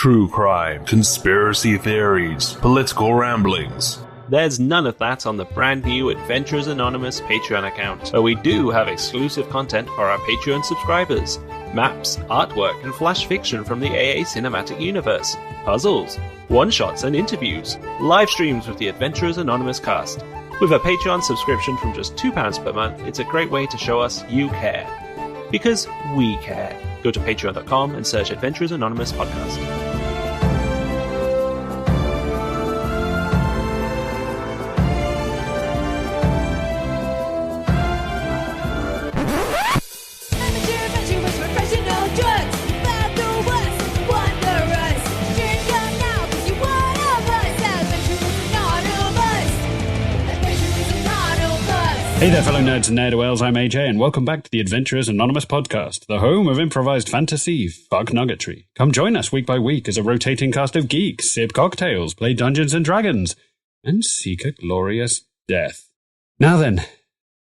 true crime, conspiracy theories, political ramblings. There's none of that on the brand new Adventurers Anonymous Patreon account, but we do have exclusive content for our Patreon subscribers. Maps, artwork, and flash fiction from the AA cinematic universe, puzzles, one-shots and interviews, live streams with the Adventurers Anonymous cast. With a Patreon subscription from just £2 per month, it's a great way to show us you care. Because we care. Go to patreon.com and search Adventurers Anonymous Podcast. Hey there, fellow nerds and ne'er-do-wells, I'm AJ, and welcome back to the Adventurers Anonymous Podcast, the home of improvised fantasy, Fucknuggetry. Come join us week by week as a rotating cast of geeks sip cocktails, play Dungeons and Dragons, and seek a glorious death. Now then,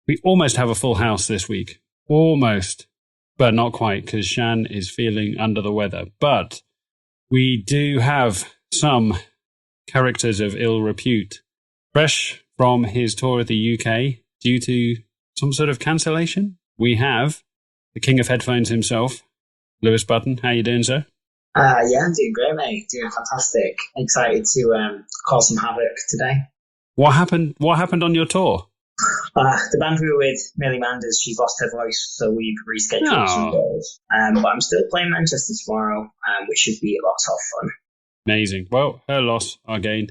we almost have a full house this week. Almost. But not quite, because Shan is feeling under the weather. But we do have some characters of ill repute. Fresh from his tour of the UK, due to some sort of cancellation, we have the king of headphones himself, Lewis Button. How you doing, sir? Yeah, I'm doing great, mate. Doing fantastic. Excited to cause some havoc today. What happened on your tour? The band we were with, Millie Manders, she's lost her voice, so we've rescheduled some goals. But I'm still playing Manchester tomorrow, which should be lots of fun. Amazing. Well, her loss, our gain.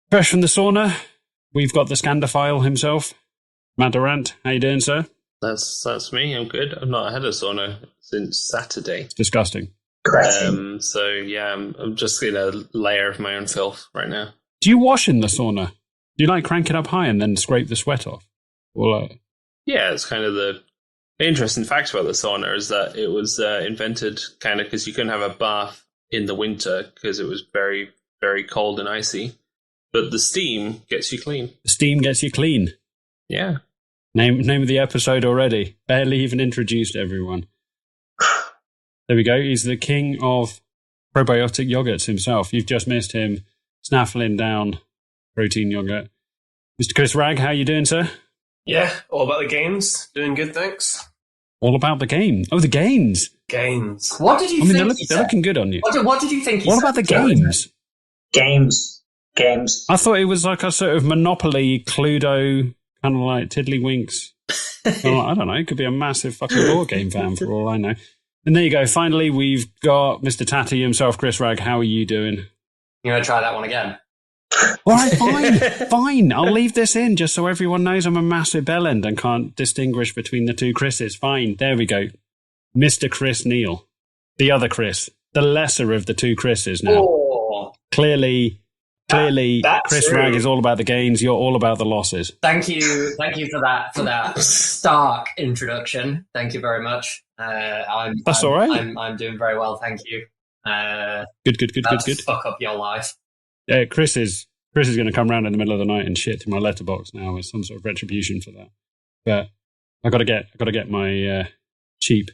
Fresh from the sauna, we've got the Scandophile himself, Matt Durant. How you doing, sir? That's me. I'm good. I've not had a sauna since Saturday. It's disgusting. So yeah, I'm just in a layer of my own filth right now. Do you wash in the sauna? Do you crank it up high and then scrape the sweat off? Or Yeah, it's kind of the interesting fact about the sauna is that it was invented kind of because you couldn't have a bath in the winter because it was very, very cold and icy. But the steam gets you clean. The steam gets you clean. Yeah. Name of the episode already. Barely even introduced everyone. There we go. He's the king of probiotic yogurts himself. You've just missed him snaffling down protein yogurt. Mr. Chris Ragg, how you doing, sir? Yeah, all about the games. Doing good, thanks. All about the game. Oh, the games. Games. What did you think? They're looking good on you. What did you think? What about the games? Games. I thought it was like a sort of Monopoly, Cluedo, kind of like Tiddlywinks. I don't know. It could be a massive fucking board game fan for all I know. And there you go. Finally, we've got Mr. Tatty himself, Chris Ragg. How are you doing? You want to try that one again? All right, fine. I'll leave this in just so everyone knows I'm a massive bellend and can't distinguish between the two Chris's. Fine. There we go. Mr. Chris Neal. The other Chris. The lesser of the two Chris's now. Oh. Clearly, Chris true. Ragg is all about the gains. You're all about the losses. Thank you for that stark introduction. Thank you very much. That's all right. I'm doing very well, thank you. Good. Fuck up your life. Yeah, Chris is going to come round in the middle of the night and shit through my letterbox now as some sort of retribution for that. But I got to get my cheap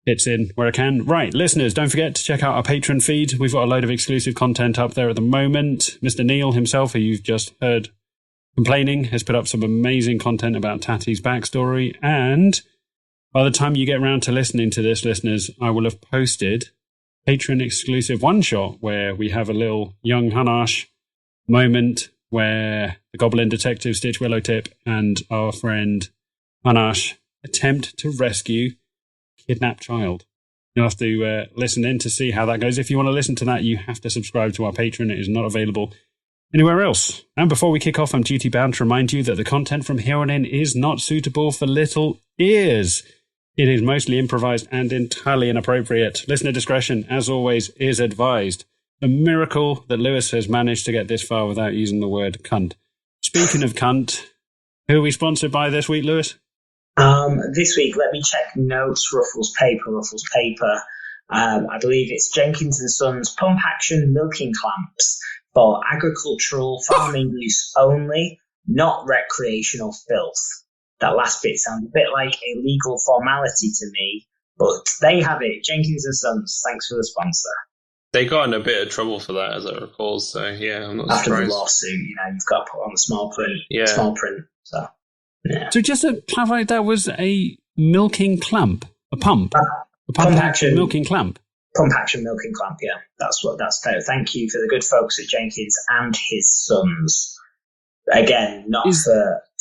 hits in where I can. Right, listeners, don't forget to check out our Patreon feed. We've got a load of exclusive content up there at the moment. Mr. Neal himself, who you've just heard complaining, has put up some amazing content about Tatty's backstory. And by the time you get around to listening to this, listeners, I will have posted Patreon exclusive one-shot where we have a little young Hanash moment where the Goblin Detective Stitch Willowtip and our friend Hanash attempt to rescue kidnapped child. You'll have to listen in to see how that goes. If you want to listen to that, you have to subscribe to our Patreon. It is not available anywhere else. And before we kick off, I'm duty bound to remind you that the content from here on in is not suitable for little ears. It is mostly improvised and entirely inappropriate. Listener discretion, as always, is advised. A miracle that Lewis has managed to get this far without using the word cunt. Speaking of cunt, who are we sponsored by this week, Lewis? This week, let me check notes. Ruffles paper. I believe it's Jenkins and Sons pump action milking clamps for agricultural farming use only, not recreational filth. That last bit sounds a bit like a legal formality to me, but there you have it. Jenkins and Sons. Thanks for the sponsor. They got in a bit of trouble for that, as I recall. So yeah, I'm not After surprised. the lawsuit, you've got to put on the small print. Yeah. Small print. So, yeah. So just to clarify, that was a milking clamp, a pump. A pump action milking clamp. Pump action milking clamp, yeah. That's fair. Thank you for the good folks at Jenkins and his sons. Again, not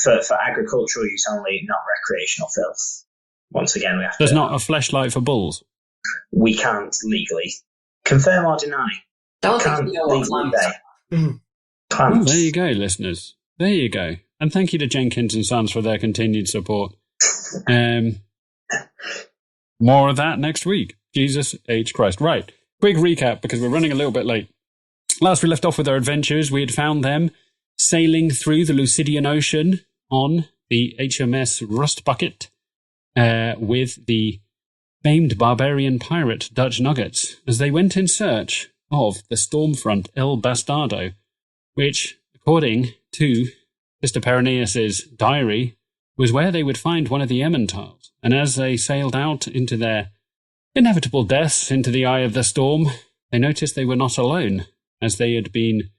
for agricultural use only, not recreational filth. Once again, we have There's not a fleshlight for bulls. We can't legally confirm or deny. Don't Can't think you know what legally clamps say. are. Clamps. Oh, there you go, listeners. There you go. And thank you to Jenkins and Sons for their continued support. More of that next week. Jesus H. Christ. Right. Quick recap, because we're running a little bit late. Last we left off with our adventures, we had found them sailing through the Lucidian Ocean on the HMS Rust Bucket with the famed barbarian pirate Dutch Nuggets as they went in search of the Stormfront El Bastardo, which, according to Mr. Perineus's diary, was where they would find one of the Emmentiles. And as they sailed out into their inevitable deaths into the eye of the storm, they noticed they were not alone, as they had been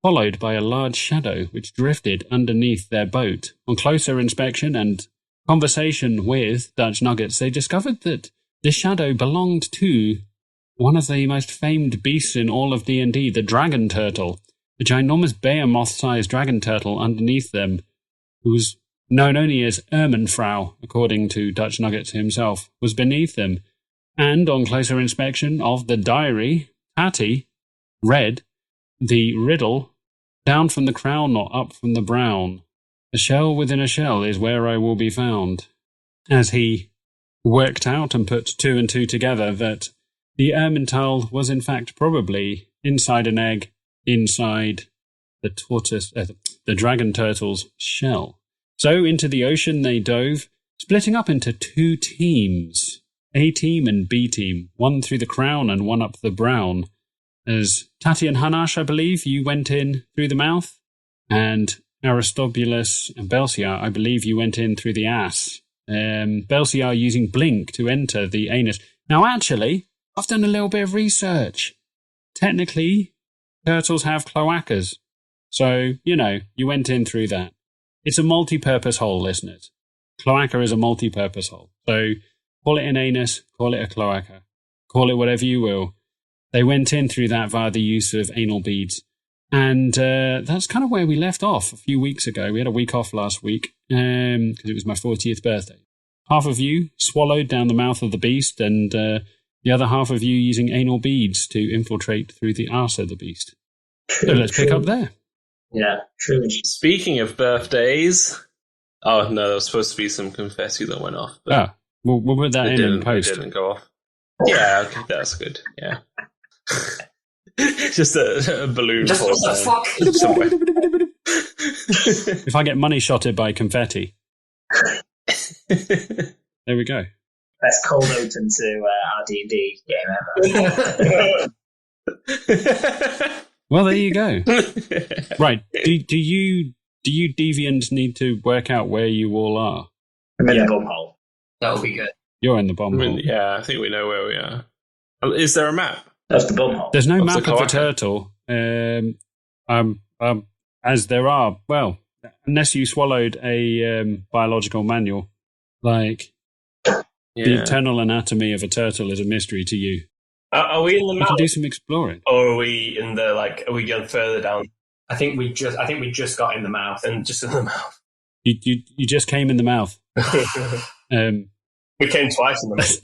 followed by a large shadow which drifted underneath their boat. On closer inspection and conversation with Dutch Nuggets, they discovered that this shadow belonged to one of the most famed beasts in all of D&D, the dragon turtle, a ginormous behemoth-sized dragon turtle underneath them, who was known only as Ermenfrau, according to Dutch Nuggets himself, was beneath them. And on closer inspection of the diary, Hattie read the riddle, down from the crown or up from the brown. A shell within a shell is where I will be found. As he worked out and put two and two together that the Ermentile was in fact probably inside an egg, inside the the dragon turtle's shell. So into the ocean they dove, splitting up into two teams, A team and B team, one through the crown and one up the brown. As Tati and Hanash, I believe, you went in through the mouth, and Aristobulus and Belsiar, I believe you went in through the ass. Belsiar using blink to enter the anus. Now, actually, I've done a little bit of research. Technically, turtles have cloacas. So, you went in through that. It's a multi-purpose hole, listeners. Cloaca is a multi-purpose hole. So, call it an anus, call it a cloaca, call it whatever you will. They went in through that via the use of anal beads. And that's kind of where we left off a few weeks ago. We had a week off last week because it was my 40th birthday. Half of you swallowed down the mouth of the beast, and the other half of you using anal beads to infiltrate through the arse of the beast. So let's pick up there. Yeah, true. Speaking of birthdays... Oh, no, there was supposed to be some confetti that went off. But we'll put that in post. It didn't go off. Yeah, okay, that's good. Yeah. Just a balloon. Just what the fuck? Somewhere. If I get money shotted by confetti. There we go. Best cold open to our D&D game ever. Well, there you go. Right. Do you deviants need to work out where you all are? I'm in the bumhole. That would be good. You're in the bomb hole. Yeah, I think we know where we are. Is there a map? That's the bumhole. There's no Of map the of the cloaca? turtle. As there are. Well, unless you swallowed a biological manual, like the internal anatomy of a turtle is a mystery to you. Are we in the You mouth, can do some exploring. or are we in the Are we going further down? I think we just got in the mouth. And just in the mouth. You just came in the mouth. We came twice in the mouth.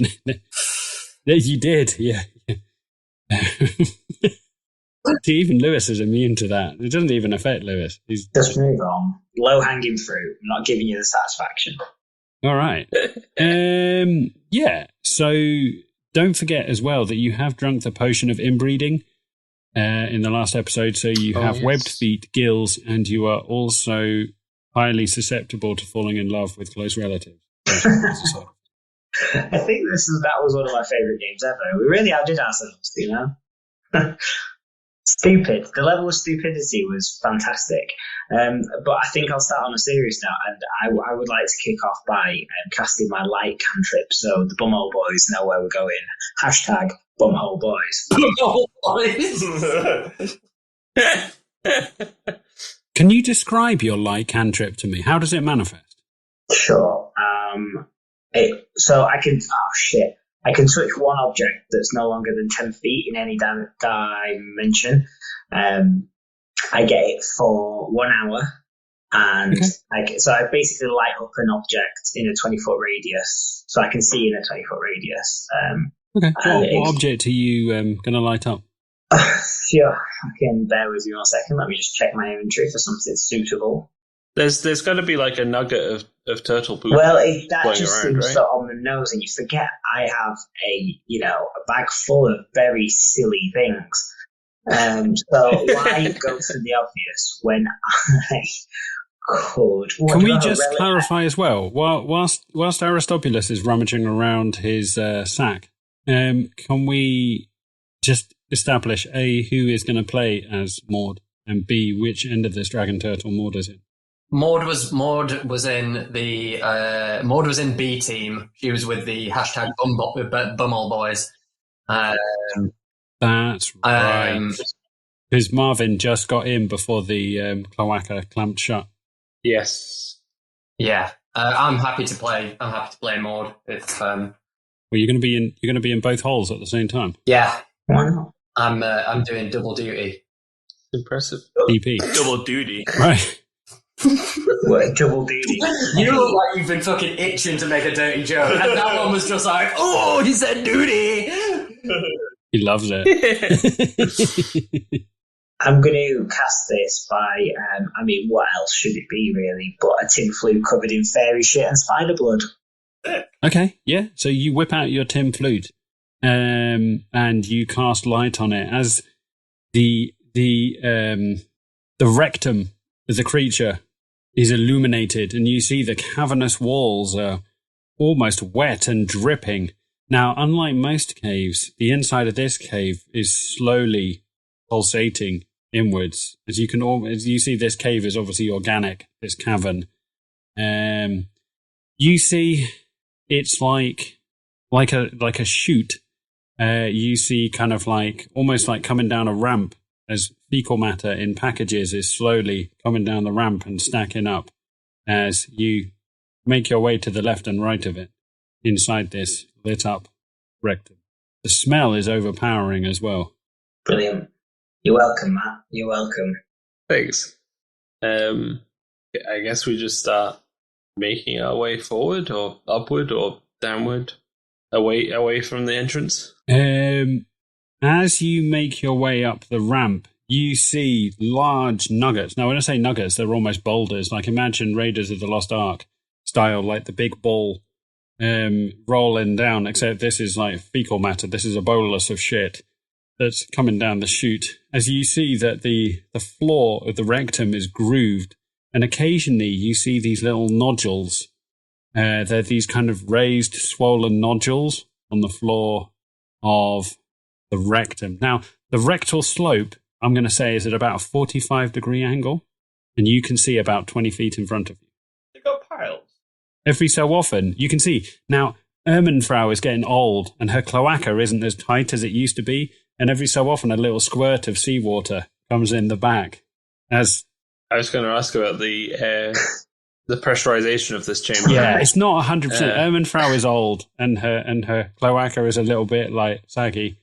You did, yeah. See, even Lewis is immune to that. It doesn't even affect Lewis. He's Just move on. Low hanging fruit. I'm not giving you the satisfaction. all right. Yeah. So don't forget as well that you have drunk the potion of inbreeding in the last episode. So you have webbed feet, gills, and you are also highly susceptible to falling in love with close relatives. I think that was one of my favourite games ever. We really outdid ourselves, Stupid. The level of stupidity was fantastic. But I think I'll start on a serious note, and I would like to kick off by casting my light cantrip so the bumhole boys know where we're going. Bumhole boys. Can you describe your lycantrip to me? How does it manifest? Sure. So I can. Oh shit! I can touch one object that's no longer than 10 feet in any dimension. I get it for 1 hour, and so I basically light up an object in a 20-foot radius, so I can see in a 20-foot radius. What object are you going to light up? Sure. Fucking bear with me 1 second. Let me just check my inventory for something suitable. There's got to be like a nugget of turtle poop. Well, that just around, seems right? so on the nose, and you forget I have a bag full of very silly things. So why go for the obvious when I could? Can we just clarify as well? Whilst Aristobulus is rummaging around his sack, can we just establish A, who is going to play as Maud, and B, which end of this dragon turtle Maud is in? Maud was in B team. She was with the hashtag Bumhole boys. That's right. Because Marvin just got in before the cloaca clamped shut. Yes. Yeah. I'm happy to play. I'm happy to play Maud. If well, you're going to be in both holes at the same time. Yeah. Why not? I'm doing double duty. Impressive. DP. Double duty. Right. What, double duty? You look like you've been fucking itching to make a dirty joke, and that one was just like, oh, he said duty. He loves it. I'm going to cast this by, what else should it be, really, but a tin flute covered in fairy shit and spider blood. Okay, yeah. So you whip out your tin flute, and you cast light on it as the rectum of the creature is illuminated, and you see the cavernous walls are almost wet and dripping. Now, unlike most caves, the inside of this cave is slowly pulsating inwards. As you see, this cave is obviously organic, this cavern. You see it's like a chute. You see kind of like almost like coming down a ramp as fecal matter in packages is slowly coming down the ramp and stacking up as you make your way to the left and right of it inside this lit up rectum. The smell is overpowering as well. Brilliant. You're welcome, Matt. You're welcome. Thanks. I guess we just start making our way forward or upward or downward away from the entrance. As you make your way up the ramp, you see large nuggets. Now, when I say nuggets, they're almost boulders. Like imagine Raiders of the Lost Ark style, like the big ball rolling down, except this is like fecal matter. This is a bolus of shit that's coming down the chute. As you see that the floor of the rectum is grooved, and occasionally you see these little nodules. They're these kind of raised, swollen nodules on the floor of the rectum. Now, the rectal slope, I'm going to say, is at about a 45-degree angle, and you can see about 20 feet in front of you. They've got piles. Every so often, you can see. Now, Ermenfrau is getting old, and her cloaca isn't as tight as it used to be, and every so often a little squirt of seawater comes in the back. As I was going to ask about the pressurization of this chamber. Yeah, it's not 100%. Ermenfrau is old, and her cloaca is a little bit like saggy.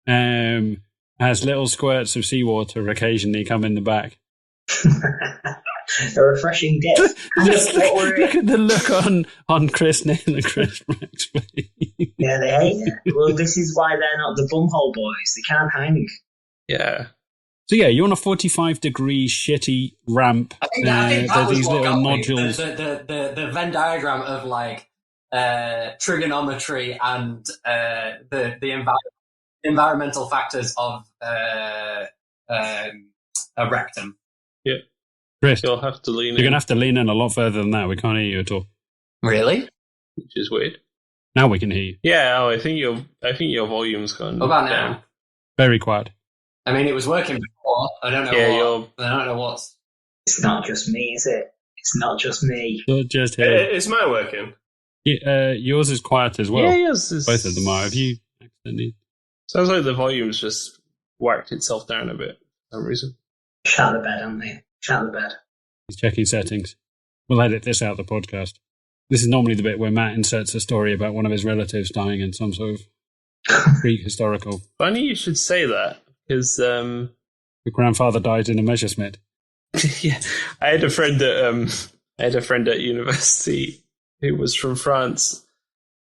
As little squirts of seawater occasionally come in the back. A refreshing dip. Look at the look on Chris Neal and Chris Rex. Yeah, they hate it. Well, this is why they're not the bumhole boys. They can't hang. Yeah. So yeah, you're on a 45-degree shitty ramp. I think that there's was these what little got me. nodules. The Venn diagram of like trigonometry and the environmental factors of a rectum. Yeah. Chris, You'll have to lean in. you're going to have to lean in a lot further than that. We can't hear you at all. Really? Which is weird. Now we can hear you. Yeah, I think your volume's gone What about down. now? Very quiet. I mean, it was working before. I don't know I don't know what's... It's not just me, is it? It's not just me. You're just here. Is mine working? Yours is quiet as well. Yeah, yours is... Both of them are. Have you accidentally? Sounds like the volume's just whacked itself down a bit for some reason. Shout the bed, haven't they? Shout the bed. He's checking settings. We'll edit this out of the podcast. This is normally the bit where Matt inserts a story about one of his relatives dying in some sort of Greek historical. Funny you should say that, because Your grandfather died in a Messerschmitt. yeah, I had a friend at university who was from France,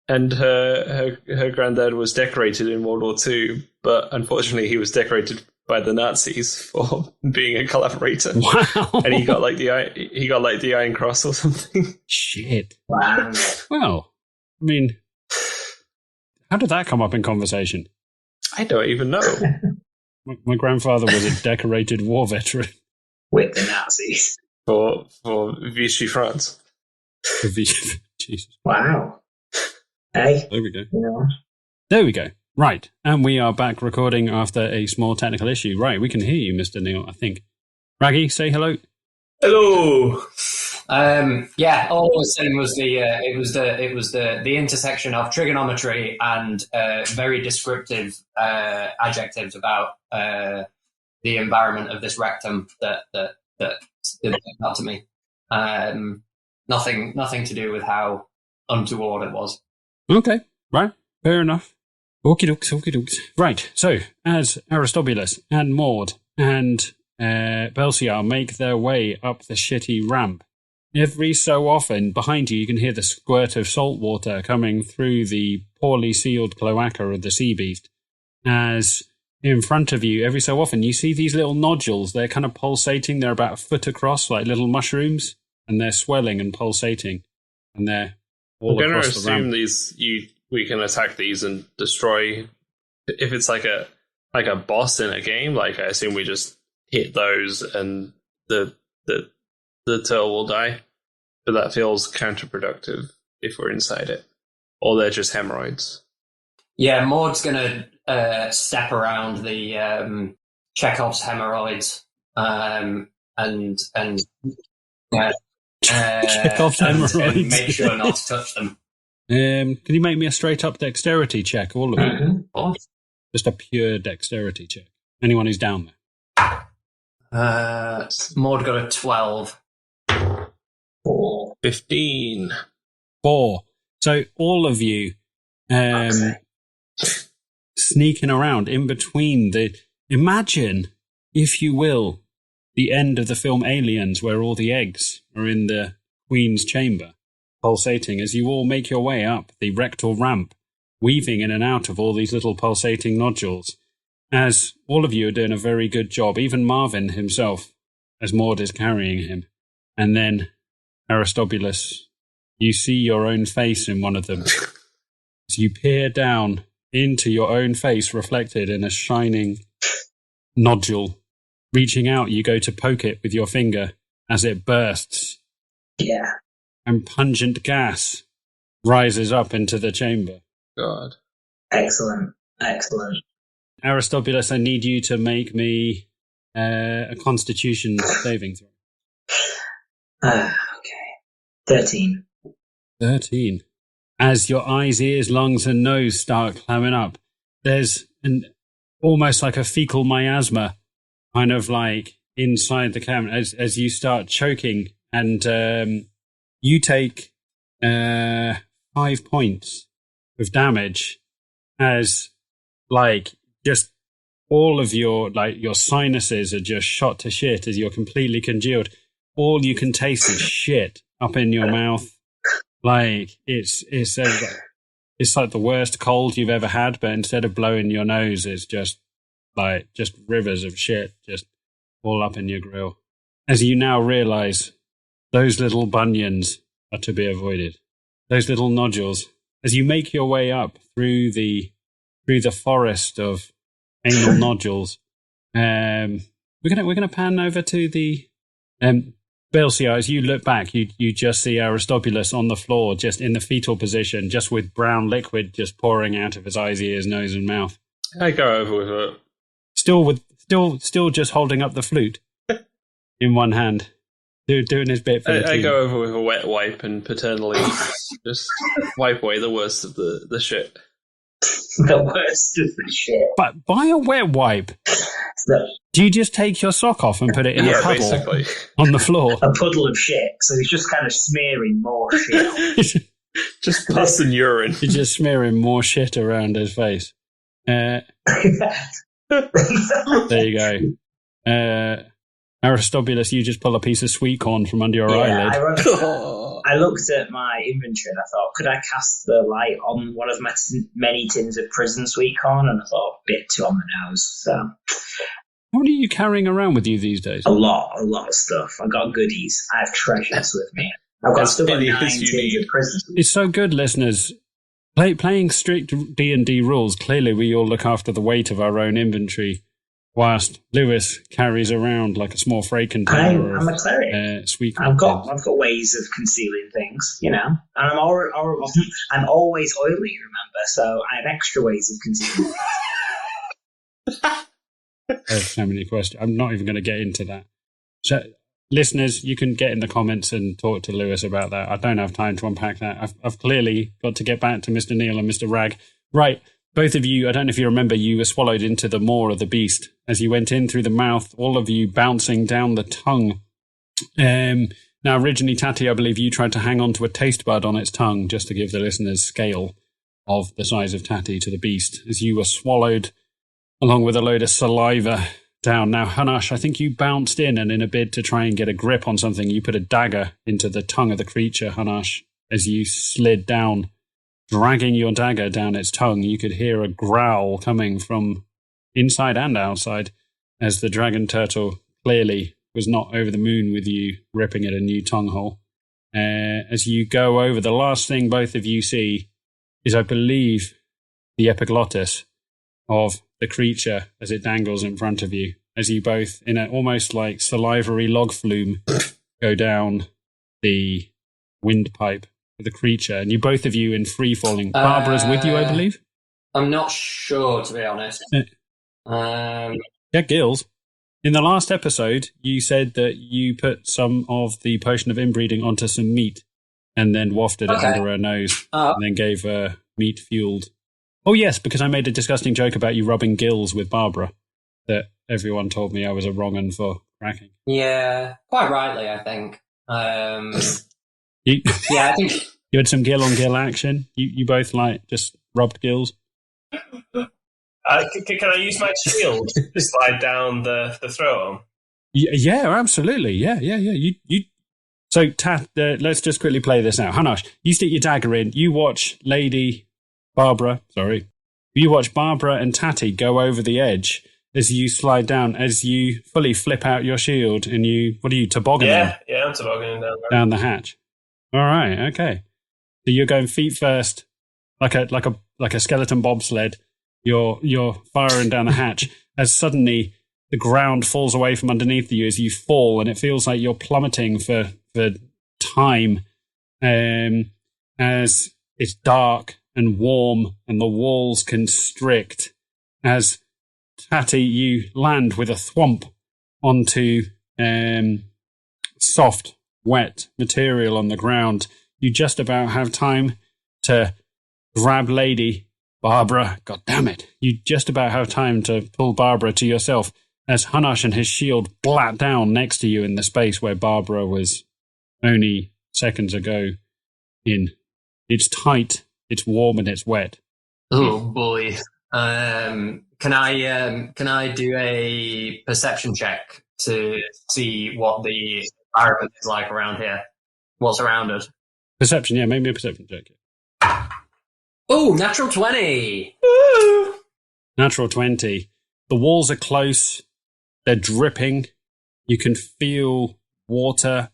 and her granddad was decorated in World War II, but unfortunately he was decorated by the Nazis for being a collaborator. Wow! And he got like the Iron Cross or something. Shit. Wow. Well, I mean, how did that come up in conversation? I don't even know. My grandfather was a decorated war veteran. With the Nazis. for Vichy France. Jesus. Wow. Hey. There we go. You know. There we go. Right. And we are back recording after a small technical issue. Right. We can hear you, Mr. Neil, I think. Wraggy, say hello. Hello. Yeah, all I was saying was the intersection of trigonometry and very descriptive adjectives about the environment of this rectum that stood out to me. Nothing to do with how untoward it was. Okay. Right. Fair enough. Okie dokes. Right. So, as Aristobulus and Maud and Belciar make their way up the shitty ramp, every so often, behind you, you can hear the squirt of salt water coming through the poorly sealed cloaca of the sea beast. As in front of you, every so often, you see these little nodules. They're kind of pulsating. They're about a foot across, like little mushrooms, and they're swelling and pulsating. And they're all I'm across the ramp. going to assume we can attack these and destroy. If it's like a boss in a game, like I assume we just hit those and the turtle will die. But that feels counterproductive if we're inside it, or they're just hemorrhoids. Yeah, Maud's gonna step around the Chekhov's hemorrhoids and Chekhov's hemorrhoids. and make sure not to touch them. Can you make me a straight up dexterity check, all of you? Oh. Just a pure dexterity check. Anyone who's down there. Maud got a 12. 15. 4. So all of you sneaking around in between imagine, if you will, the end of the film Aliens, where all the eggs are in the Queen's chamber, pulsating as you all make your way up the rectal ramp, weaving in and out of all these little pulsating nodules, as all of you are doing a very good job, even Marvin himself, as Maud is carrying him. And then, Aristobulus, you see your own face in one of them. As you peer down into your own face reflected in a shining nodule. Reaching out, you go to poke it with your finger as it bursts. Yeah. And pungent gas rises up into the chamber. God. Excellent. Aristobulus, I need you to make me a Constitution saving throw. Okay. 13. 13. As your eyes, ears, lungs, and nose start clamming up, there's almost like a fecal miasma kind of like inside the camera as you start choking, and you take 5 points of damage as like just all of your sinuses are just shot to shit as you're completely congealed. All you can taste is shit up in your mouth. Like it's like the worst cold you've ever had, but instead of blowing your nose, it's just rivers of shit just all up in your grill. As you now realize, those little bunions are to be avoided. Those little nodules. As you make your way up through the forest of anal nodules, we're gonna pan over to the Belciar. As you look back, you just see Aristobulus on the floor, just in the fetal position, just with brown liquid just pouring out of his eyes, ears, nose, and mouth. I go over with it. Still just holding up the flute in one hand, doing his bit for the team. I go over with a wet wipe and paternally just wipe away the worst of the shit. The worst of the shit. But buy a wet wipe. Do you just take your sock off and put it in a puddle basically. on the floor? A puddle of shit. So he's just kind of smearing more shit. Just pus and urine. You're just smearing more shit around his face. There you go. Aristobulus, you just pull a piece of sweet corn from under your eyelid. I looked at my inventory and I thought, could I cast the light on one of my many tins of prison sweet corn? And I thought, a bit too on the nose. So, what are you carrying around with you these days? a lot of stuff. I've got goodies. I have treasures with me. I've got stuff like 9 tins of prison sweet. It's so good, listeners. Playing strict D&D rules, clearly we all look after the weight of our own inventory, whilst Lewis carries around like a small freight container. I'm a cleric. Sweet. I've got ways of concealing things, you know. And I'm always oily, remember? So I have extra ways of concealing things. I have so many questions. I'm not even going to get into that. So, listeners, you can get in the comments and talk to Lewis about that. I don't have time to unpack that. I've clearly got to get back to Mr. Neil and Mr. Rag. Right. Both of you, I don't know if you remember, you were swallowed into the maw of the beast as you went in through the mouth, all of you bouncing down the tongue. Now, originally, Tatty, I believe you tried to hang on to a taste bud on its tongue just to give the listeners scale of the size of Tatty to the beast as you were swallowed along with a load of saliva down. Now, Hanash, I think you bounced in and in a bid to try and get a grip on something, you put a dagger into the tongue of the creature, Hanash, as you slid down. Dragging your dagger down its tongue, you could hear a growl coming from inside and outside as the dragon turtle clearly was not over the moon with you ripping at a new tongue hole. As you go over, the last thing both of you see is, I believe, the epiglottis of the creature as it dangles in front of you, as you both, in an almost like salivary log flume, go down the windpipe the creature, and you both of you in free falling. Barbara's with you, I believe. I'm not sure, to be honest. Yeah, Gills. In the last episode, you said that you put some of the potion of inbreeding onto some meat and then wafted it under her nose and then gave her meat fueled. Oh yes, because I made a disgusting joke about you rubbing gills with Barbara that everyone told me I was a wrong un for cracking. Yeah, quite rightly, I think. I think you had some gill on gill action. You both like just rubbed gills. Can I use my shield to slide down the throat arm? Yeah, absolutely. Yeah. You. So, let's just quickly play this out. Hanash, you stick your dagger in. You watch Barbara and Tatty go over the edge as you slide down, as you fully flip out your shield, and what are you, tobogganing? Yeah, I'm tobogganing down the hatch. All right, okay. So you're going feet first, like a skeleton bobsled. You're firing down the hatch as suddenly the ground falls away from underneath you as you fall, and it feels like you're plummeting for time. As it's dark and warm, and the walls constrict. As Tatty, you land with a thwomp onto soft, wet material on the ground. You just about have time to grab Lady Barbara. God damn it. You just about have time to pull Barbara to yourself as Hanash and his shield blat down next to you in the space where Barbara was only seconds ago in. It's tight, it's warm, and it's wet. Oh boy. Can I do a perception check to see what the environment is like around here? What's around us? Perception, yeah, make me a perception check. Oh, natural 20! Woo! Natural 20. The walls are close. They're dripping. You can feel water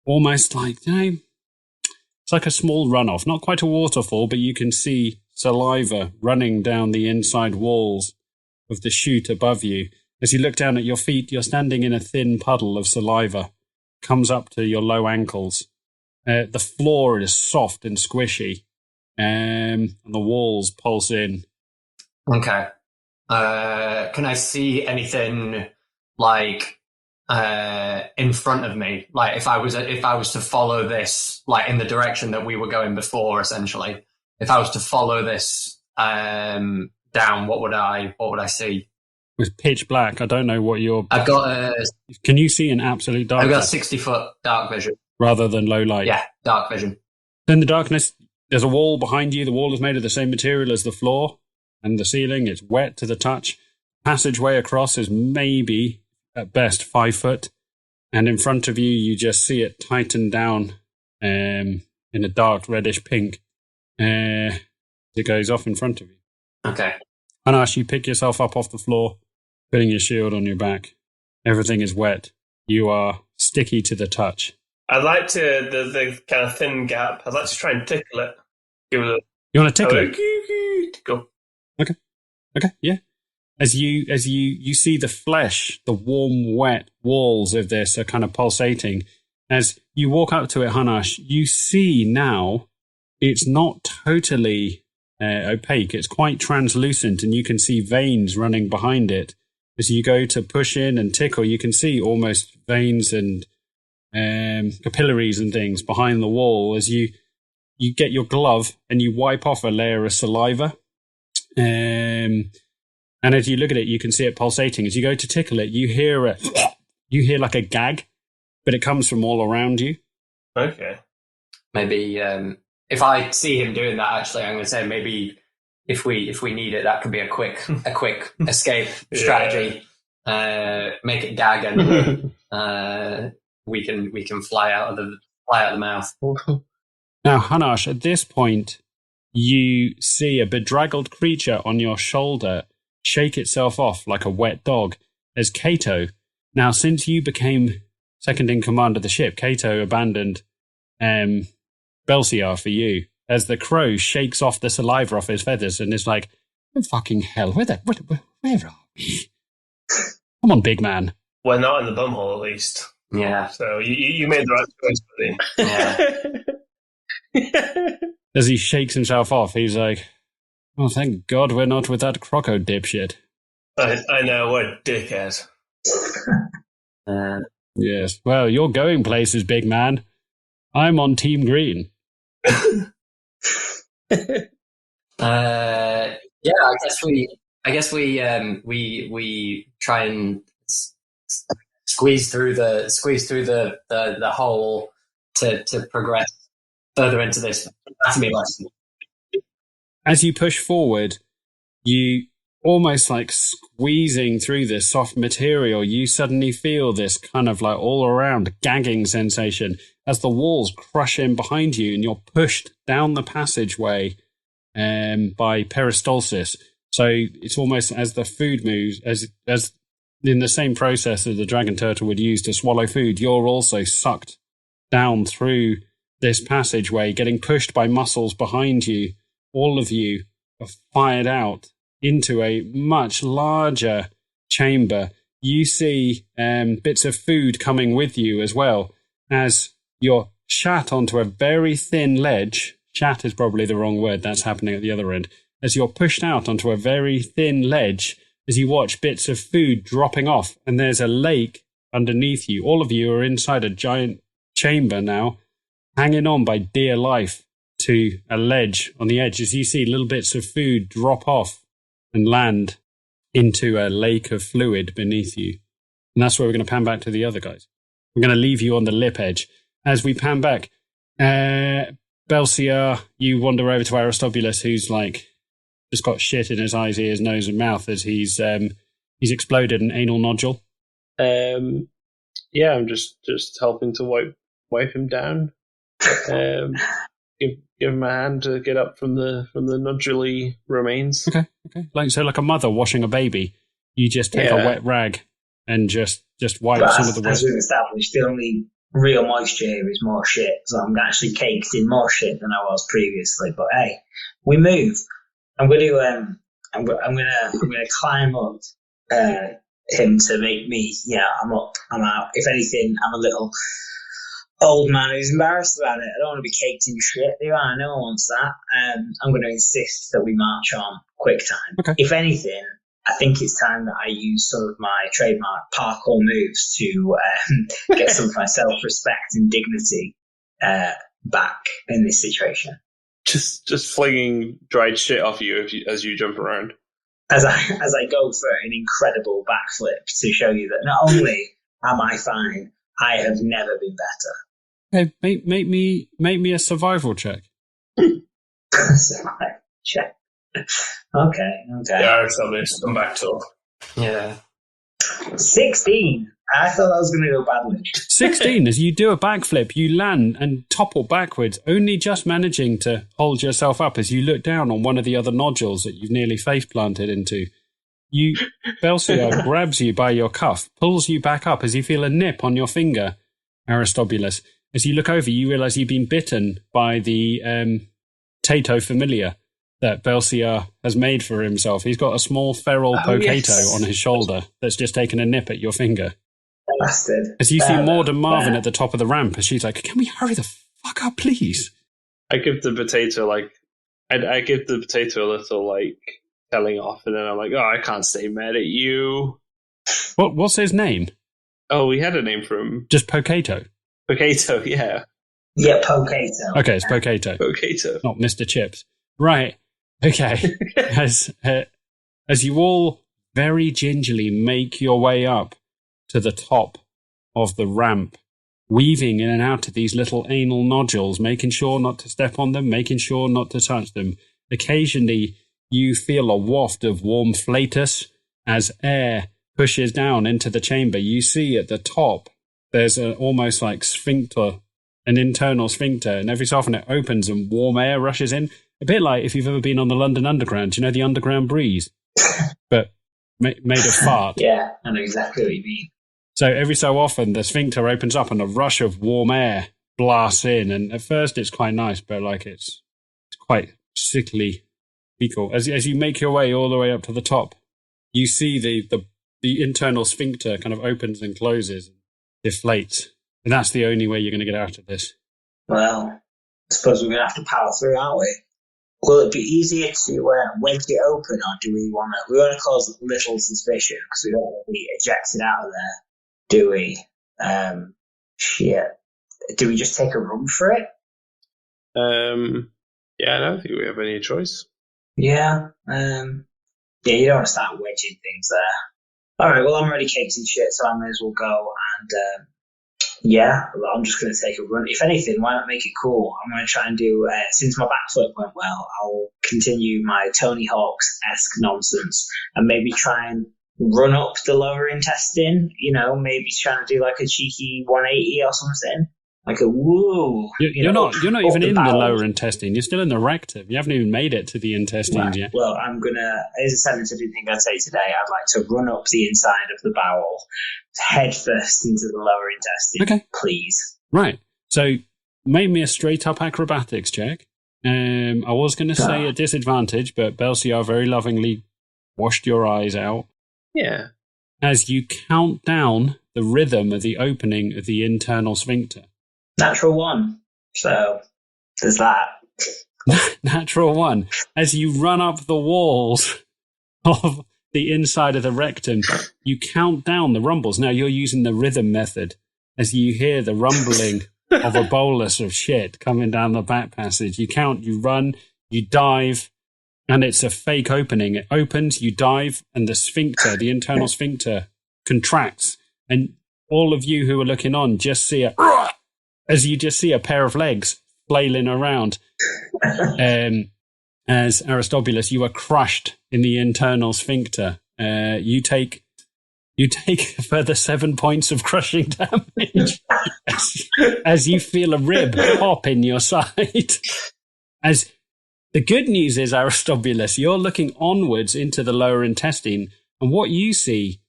almost like, it's like a small runoff. Not quite a waterfall, but you can see saliva running down the inside walls of the chute above you. As you look down at your feet, you're standing in a thin puddle of saliva. Comes up to your low ankles. The floor is soft and squishy. And the walls pulse in. Okay. Can I see anything like in front of me? Like if I was to follow this, like in the direction that we were going before, essentially. If I was to follow this down, what would I see? With pitch black, I don't know what your. I've got Can you see in absolute darkness? I've got 60-foot dark vision rather than low light. Yeah, dark vision. In the darkness, there's a wall behind you. The wall is made of the same material as the floor and the ceiling. It's wet to the touch. Passageway across is maybe at best 5 foot, and in front of you, you just see it tighten down in a dark reddish pink. It goes off in front of you. Okay. Anash, you pick yourself up off the floor, putting your shield on your back. Everything is wet. You are sticky to the touch. I'd like to, the kind of thin gap, I'd like to try and tickle it. Give it a... You want to tickle it? Tickle. Okay, yeah. As you see the flesh, the warm, wet walls of this are kind of pulsating. As you walk up to it, Hanash, you see now it's not totally opaque. It's quite translucent, and you can see veins running behind it. As you go to push in and tickle, you can see almost veins and capillaries and things behind the wall. As you get your glove and you wipe off a layer of saliva, and as you look at it, you can see it pulsating. As you go to tickle it, you hear like a gag, but it comes from all around you. Okay. Maybe if I see him doing that, actually, I'm going to say maybe if we need it, that could be a quick escape strategy. Make it gag, and we can fly out of the mouth. Now, Hanash, at this point, you see a bedraggled creature on your shoulder shake itself off like a wet dog as Kato. Now, since you became second in command of the ship, Kato abandoned Belsiar for you, as the crow shakes off the saliva off his feathers and is like, oh, fucking hell, where are we? Come on, big man. We're not in the bumhole, at least. Yeah. So you made the right choice, buddy. Yeah. As he shakes himself off, he's like, oh, thank God we're not with that croco dipshit. I know, what a dickhead. Yes, well, you're going places, big man. I'm on Team Green. I guess we try and squeeze through the hole to progress further into this anatomy lesson. As you push forward, you almost like squeezing through this soft material, you suddenly feel this kind of like all around gagging sensation as the walls crush in behind you and you're pushed down the passageway by peristalsis. So it's almost as the food moves, as in the same process that the dragon turtle would use to swallow food, you're also sucked down through this passageway, getting pushed by muscles behind you. All of you are fired out into a much larger chamber. You see bits of food coming with you as well, as you're shat onto a very thin ledge. Shat is probably the wrong word. That's happening at the other end. As you're pushed out onto a very thin ledge, as you watch bits of food dropping off, and there's a lake underneath you. All of you are inside a giant chamber now, hanging on by dear life to a ledge on the edge, as you see little bits of food drop off and land into a lake of fluid beneath you. And that's where we're going to pan back to the other guys. We're going to leave you on the lip edge. As we pan back, Belsiar, you wander over to Aristobulus, who's like just got shit in his eyes, ears, nose, and mouth as he's exploded an anal nodule. Yeah, I'm just helping to wipe him down. Give him a hand to get up from the nodule remains. Okay. Like a mother washing a baby, you just take a wet rag and just wipe some of the wet. As we've established, the only real moisture here is more shit, so I'm actually caked in more shit than I was previously. But hey, we move. I'm going to climb up him to make me. Yeah, I'm up. I'm out. If anything, I'm a little old man who's embarrassed about it. I don't want to be caked in shit, do I? No one wants that. I'm going to insist that we march on quick time. Okay. If anything, I think it's time that I use some of my trademark parkour moves to get some of my self-respect and dignity back in this situation. just flinging dried shit off you, as you jump around. As I go for an incredible backflip to show you that not only am I fine, I have never been better. Okay, make me a survival check. Survival check. Okay. Yeah, Aristobulus, come back to it. Yeah. 16. I thought that was going to go badly. 16, as you do a backflip, you land and topple backwards, only just managing to hold yourself up as you look down on one of the other nodules that you've nearly face planted into. Belsiar grabs you by your cuff, pulls you back up as you feel a nip on your finger, Aristobulus. As you look over, you realise you've been bitten by the Tato familiar that Belsiar has made for himself. He's got a small feral Pocato on his shoulder that's just taken a nip at your finger. Bastard. As you see Maud and Marvin at the top of the ramp, as she's like, "Can we hurry the fuck up, please?" I give the potato I give the potato a little telling off, and then I'm like, "Oh, I can't stay mad at you." What's his name? Oh, we had a name for him. Just Pocato. Pocato, yeah. Yeah, Pocato. Okay, it's Pocato. Pocato. Not Mr. Chips. Right. Okay. As you all very gingerly make your way up to the top of the ramp, weaving in and out of these little anal nodules, making sure not to step on them, making sure not to touch them. Occasionally, you feel a waft of warm flatus as air pushes down into the chamber. You see at the top, there's almost like sphincter, an internal sphincter, and every so often it opens and warm air rushes in. A bit like if you've ever been on the London Underground, you know, the underground breeze, but made of fart. Yeah, I know exactly what you mean. So every so often the sphincter opens up and a rush of warm air blasts in, and at first it's quite nice, but it's quite sickly fecal. As you make your way all the way up to the top, you see the internal sphincter kind of opens and closes, deflates, and that's the only way you're going to get out of this. Well, I suppose we're going to have to power through, aren't we? Will it be easier to wedge it open, or do we want to cause little suspicion because we don't want to be ejected out of there, do we? Shit. Do we just take a run for it? Yeah, I don't think we have any choice. Yeah. Yeah, you don't want to start wedging things there. Alright, well, I'm already caked in shit, so I may as well go and, yeah, I'm just going to take a run. If anything, why not make it cool? I'm going to try and do, since my backflip went well, I'll continue my Tony Hawk's-esque nonsense and maybe try and run up the lower intestine, maybe trying to do like a cheeky 180 or something. Like a woo. You're not even in the lower intestine. You're still in the rectum. You haven't even made it to the intestines yet. Well, I'm going to, as a sentence I didn't think I'd say today, I'd like to run up the inside of the bowel, head first into the lower intestine. Okay. Please. Right. So, make me a straight up acrobatics check. I was going to say a disadvantage, but Belsiar very lovingly washed your eyes out. Yeah. As you count down the rhythm of the opening of the internal sphincter. Natural 1. So, there's that. Natural 1. As you run up the walls of the inside of the rectum, you count down the rumbles. Now, you're using the rhythm method as you hear the rumbling of a bolus of shit coming down the back passage. You count, you run, you dive, and it's a fake opening. It opens, you dive, and the sphincter, the internal sphincter, contracts. And all of you who are looking on just see as you just see a pair of legs flailing around. As Aristobulus, you are crushed in the internal sphincter. You take a further 7 points of crushing damage as you feel a rib pop in your side. As the good news is, Aristobulus, you're looking onwards into the lower intestine, and what you see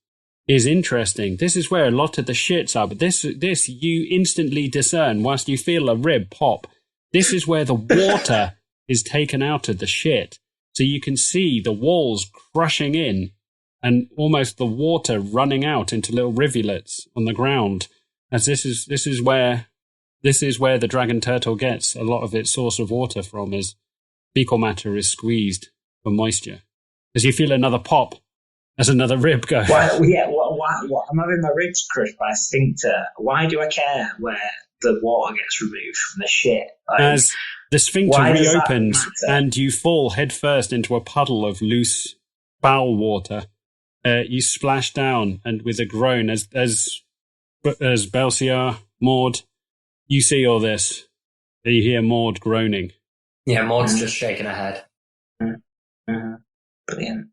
is interesting. This is where a lot of the shits are, but this you instantly discern whilst you feel a rib pop. This is where the water is taken out of the shit. So you can see the walls crushing in and almost the water running out into little rivulets on the ground. As this is where the dragon turtle gets a lot of its source of water from, as fecal matter is squeezed for moisture. As you feel another pop, as another rib goes. Why, I'm having my ribs crushed by a sphincter. Why do I care where the water gets removed from the shit. Like, as the sphincter why does that reopens matter? and you fall headfirst into a puddle of loose bowel water, you splash down, and with a groan, as Belsiar, Maud, you see all this. You hear Maud groaning. Yeah, Maud's just shaking her head. Brilliant.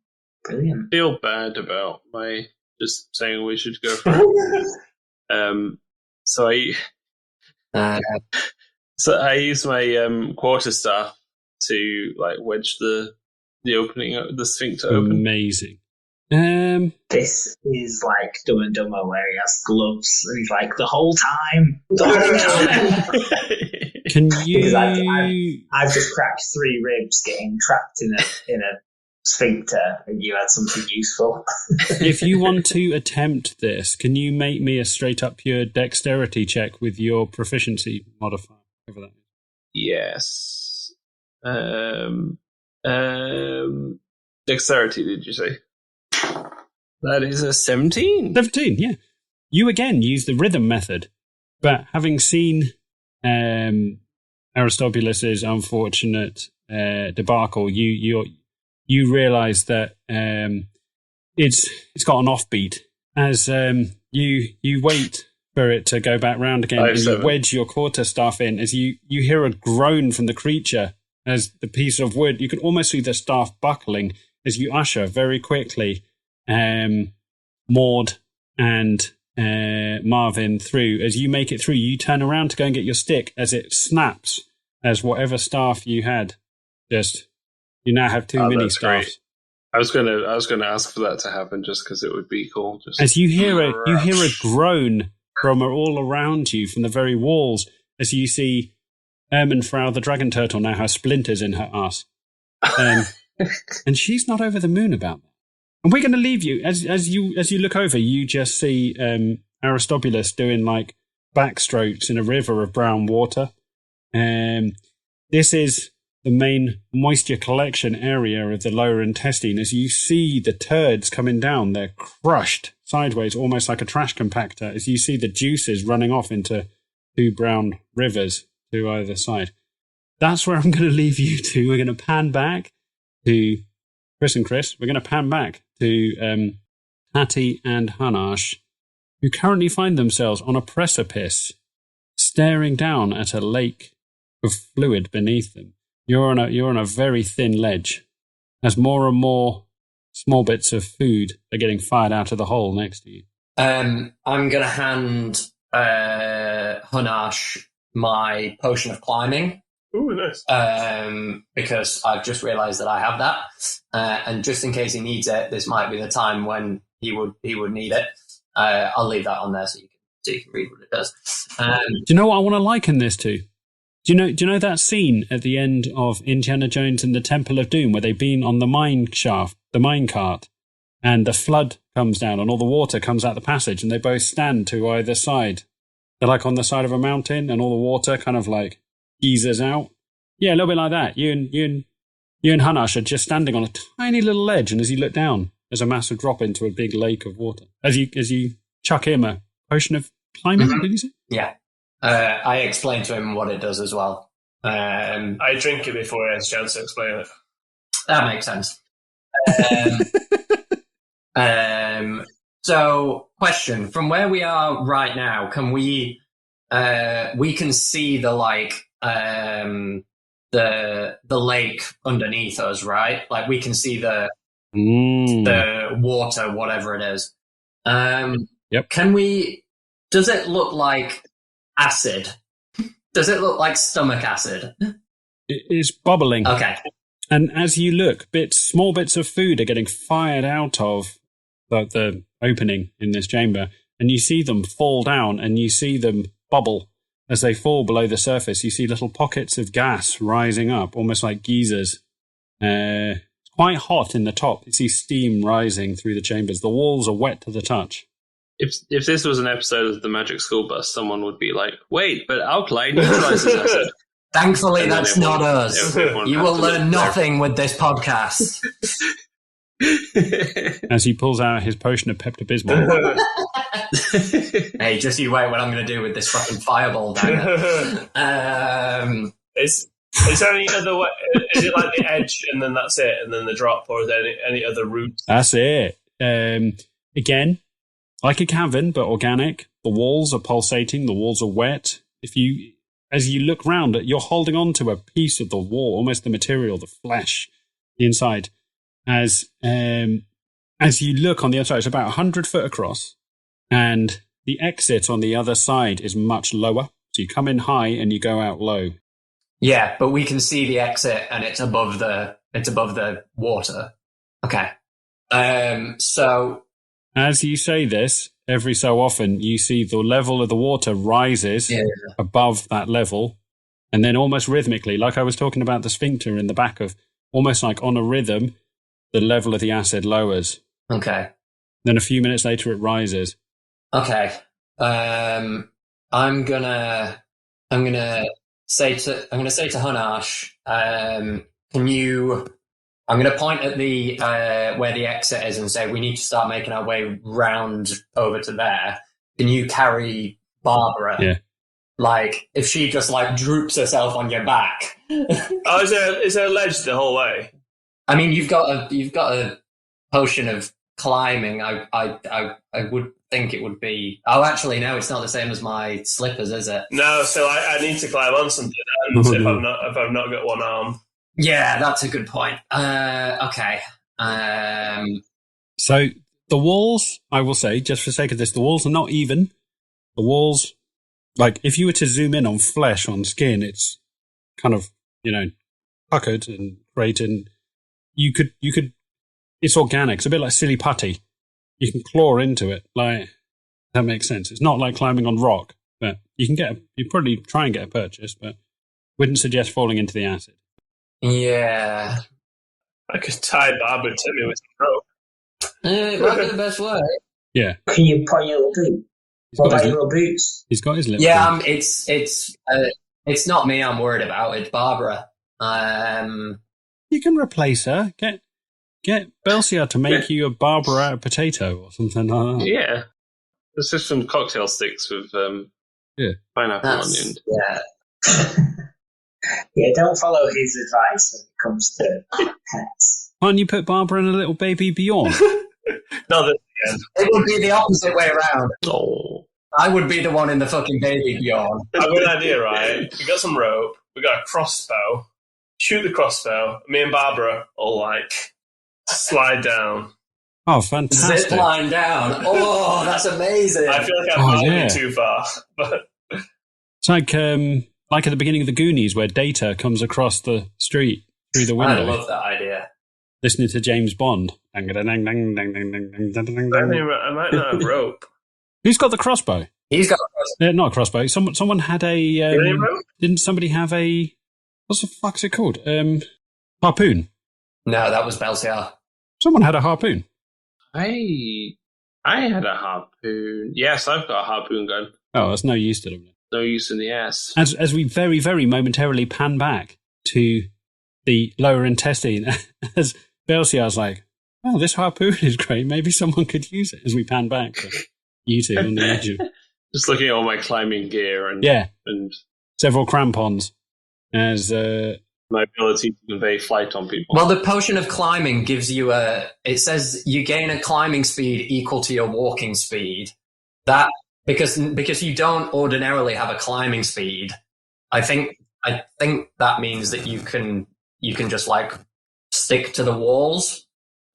I feel bad about my just saying we should go for it. So I use my quarterstaff to like wedge the opening, the sphincter open. Amazing. This is like Dumb and Dumber, where he has gloves and he's like the whole time. Can you? Because I've just cracked 3 ribs getting trapped in a sphincter, and you had something useful. If you want to attempt this, can you make me a straight up pure dexterity check with your proficiency modifier over that? Yes. Dexterity, did you say? That is a 17. 17, yeah. You again use the rhythm method, but having seen Aristobulus's unfortunate debacle, you realise that it's got an offbeat as you wait for it to go back round again, and you wedge your quarterstaff in as you hear a groan from the creature as the piece of wood. You can almost see the staff buckling as you usher very quickly Maud and Marvin through. As you make it through, you turn around to go and get your stick as it snaps, as whatever staff you had you now have 2 mini staffs. I was gonna ask for that to happen just because it would be cool. Just as you hear a groan from all around you from the very walls as you see Ermenfrau the dragon turtle now has splinters in her ass, and she's not over the moon about that. And we're going to leave you as you look over. You just see Aristobulus doing like backstrokes in a river of brown water. This is the main moisture collection area of the lower intestine. As you see the turds coming down, they're crushed sideways, almost like a trash compactor. As you see the juices running off into 2 brown rivers to either side. That's where I'm going to leave you to. We're going to pan back to Chris and Chris. We're going to pan back to Hattie and Hanash, who currently find themselves on a precipice, staring down at a lake of fluid beneath them. You're on a very thin ledge, as more and more small bits of food are getting fired out of the hole next to you. I'm going to hand Hanash my potion of climbing. Ooh, nice. Because I've just realised that I have that, and just in case he needs it, this might be the time when he would need it. I'll leave that on there so you can read what it does. Do you know what I want to liken this to? Do you know that scene at the end of Indiana Jones and the Temple of Doom where they've been on the mine shaft, the mine cart, and the flood comes down and all the water comes out the passage, and they both stand to either side. They're like on the side of a mountain, and all the water kind of like geezers out. Yeah, a little bit like that. You and Hanash are just standing on a tiny little ledge, and as you look down, there's a massive drop into a big lake of water. As you chuck him a potion of climbing, did you say? Yeah. I explained to him what it does as well. I drink it before he has a chance to explain it. That makes sense. So, question: from where we are right now, can we can see the lake underneath us, right? Like we can see the water, whatever it is. Yep. Does it look like acid? Does it look like stomach acid? It is bubbling. Okay. And as you look, small bits of food are getting fired out of the opening in this chamber, and you see them fall down, and you see them bubble as they fall below the surface. You see little pockets of gas rising up, almost like geysers. It's quite hot in the top. You see steam rising through the chambers. The walls are wet to the touch. If this was an episode of the Magic School Bus, someone would be like, "Wait, but alkali neutralizes acid." Thankfully, that's not us. You will learn nothing with this podcast. As he pulls out his potion of Pepto-Bismol. Hey, just you wait what I'm going to do with this fucking fireball dagger. Is there any other way? Is it like the edge and then that's it, and then the drop, or is there any other route? That's it. Again, like a cavern, but organic. The walls are pulsating. The walls are wet. As you look round, you're holding on to a piece of the wall, almost the material, the flesh, the inside. As you look on the other side, it's about 100 foot across, and the exit on the other side is much lower. So you come in high and you go out low. Yeah, but we can see the exit, and it's above the water. Okay. So as you say this, every so often you see the level of the water rises above that level, and then almost rhythmically, like I was talking about the sphincter in the back of, almost like on a rhythm, the level of the acid lowers. Okay. Then a few minutes later, it rises. Okay. I'm gonna say to Hunash, I'm gonna point at the where the exit is and say we need to start making our way round over to there. Can you carry Barbara? Yeah. Like if she just like droops herself on your back. Oh, is there a ledge the whole way? I mean, you've got a potion of climbing. I would think it would be. Oh, actually, no, it's not the same as my slippers, is it? No, so I need to climb on something, and if I've not got one arm. Yeah, that's a good point. Okay. So the walls, I will say, just for the sake of this, the walls are not even. The walls, like if you were to zoom in on flesh, on skin, it's kind of, puckered and great, and you could. It's organic. It's a bit like silly putty. You can claw into it. Like that makes sense. It's not like climbing on rock, but you probably try and get a purchase, but wouldn't suggest falling into the acid. Yeah. I could tie Barbara to me with some rope. It might be the best way. Yeah. Can you put your little boot? What about your little boots? He's got his little boots. It's not me I'm worried about. It's Barbara. You can replace her. Get Belsiar to make you a Barbara out of potato or something like that. Yeah. There's just some cocktail sticks with pineapple on the end. Yeah. Yeah, don't follow his advice when it comes to pets. Can't you put Barbara and a little baby Bjorn? No, that's the end. It would be the opposite way around. Oh. I would be the one in the fucking baby Bjorn. I've got an idea, right? We got some rope, we got a crossbow. Shoot the crossbow. Me and Barbara all slide down. Oh, fantastic. Zip line down. Oh, that's amazing. I feel like I'm going too far. But it's like at the beginning of the Goonies where Data comes across the street through the window. I love that idea. Listening to James Bond. I might not have rope. Who's got the crossbow? He's got a crossbow. Not a crossbow. Someone had a... rope? Didn't somebody have a... What the fuck's it called? Harpoon. No, that was Belsiar. Someone had a harpoon. I had a harpoon. Yes, I've got a harpoon gun. Oh, that's no use to them. No use in the ass. As we very, very momentarily pan back to the lower intestine, as Belsiar's like, oh, this harpoon is great. Maybe someone could use it. As we pan back to you two on the edge of... Just looking at all my climbing gear and several crampons as my ability to convey flight on people. Well, the potion of climbing gives you it says you gain a climbing speed equal to your walking speed. That because you don't ordinarily have a climbing speed. I think that means that you can just like stick to the walls.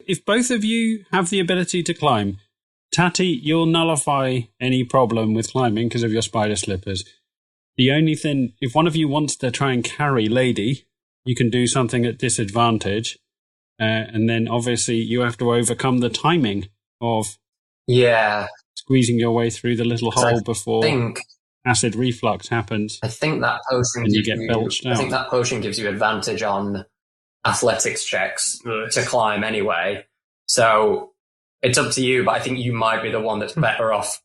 If both of you have the ability to climb, Tatty, you'll nullify any problem with climbing because of your spider slippers. The only thing, if one of you wants to try and carry Lady, you can do something at disadvantage. And then obviously you have to overcome the timing of squeezing your way through the little hole before acid reflux happens. I think that potion and you get belched out. I think that potion gives you advantage on athletics checks to climb anyway. So it's up to you, but I think you might be the one that's better off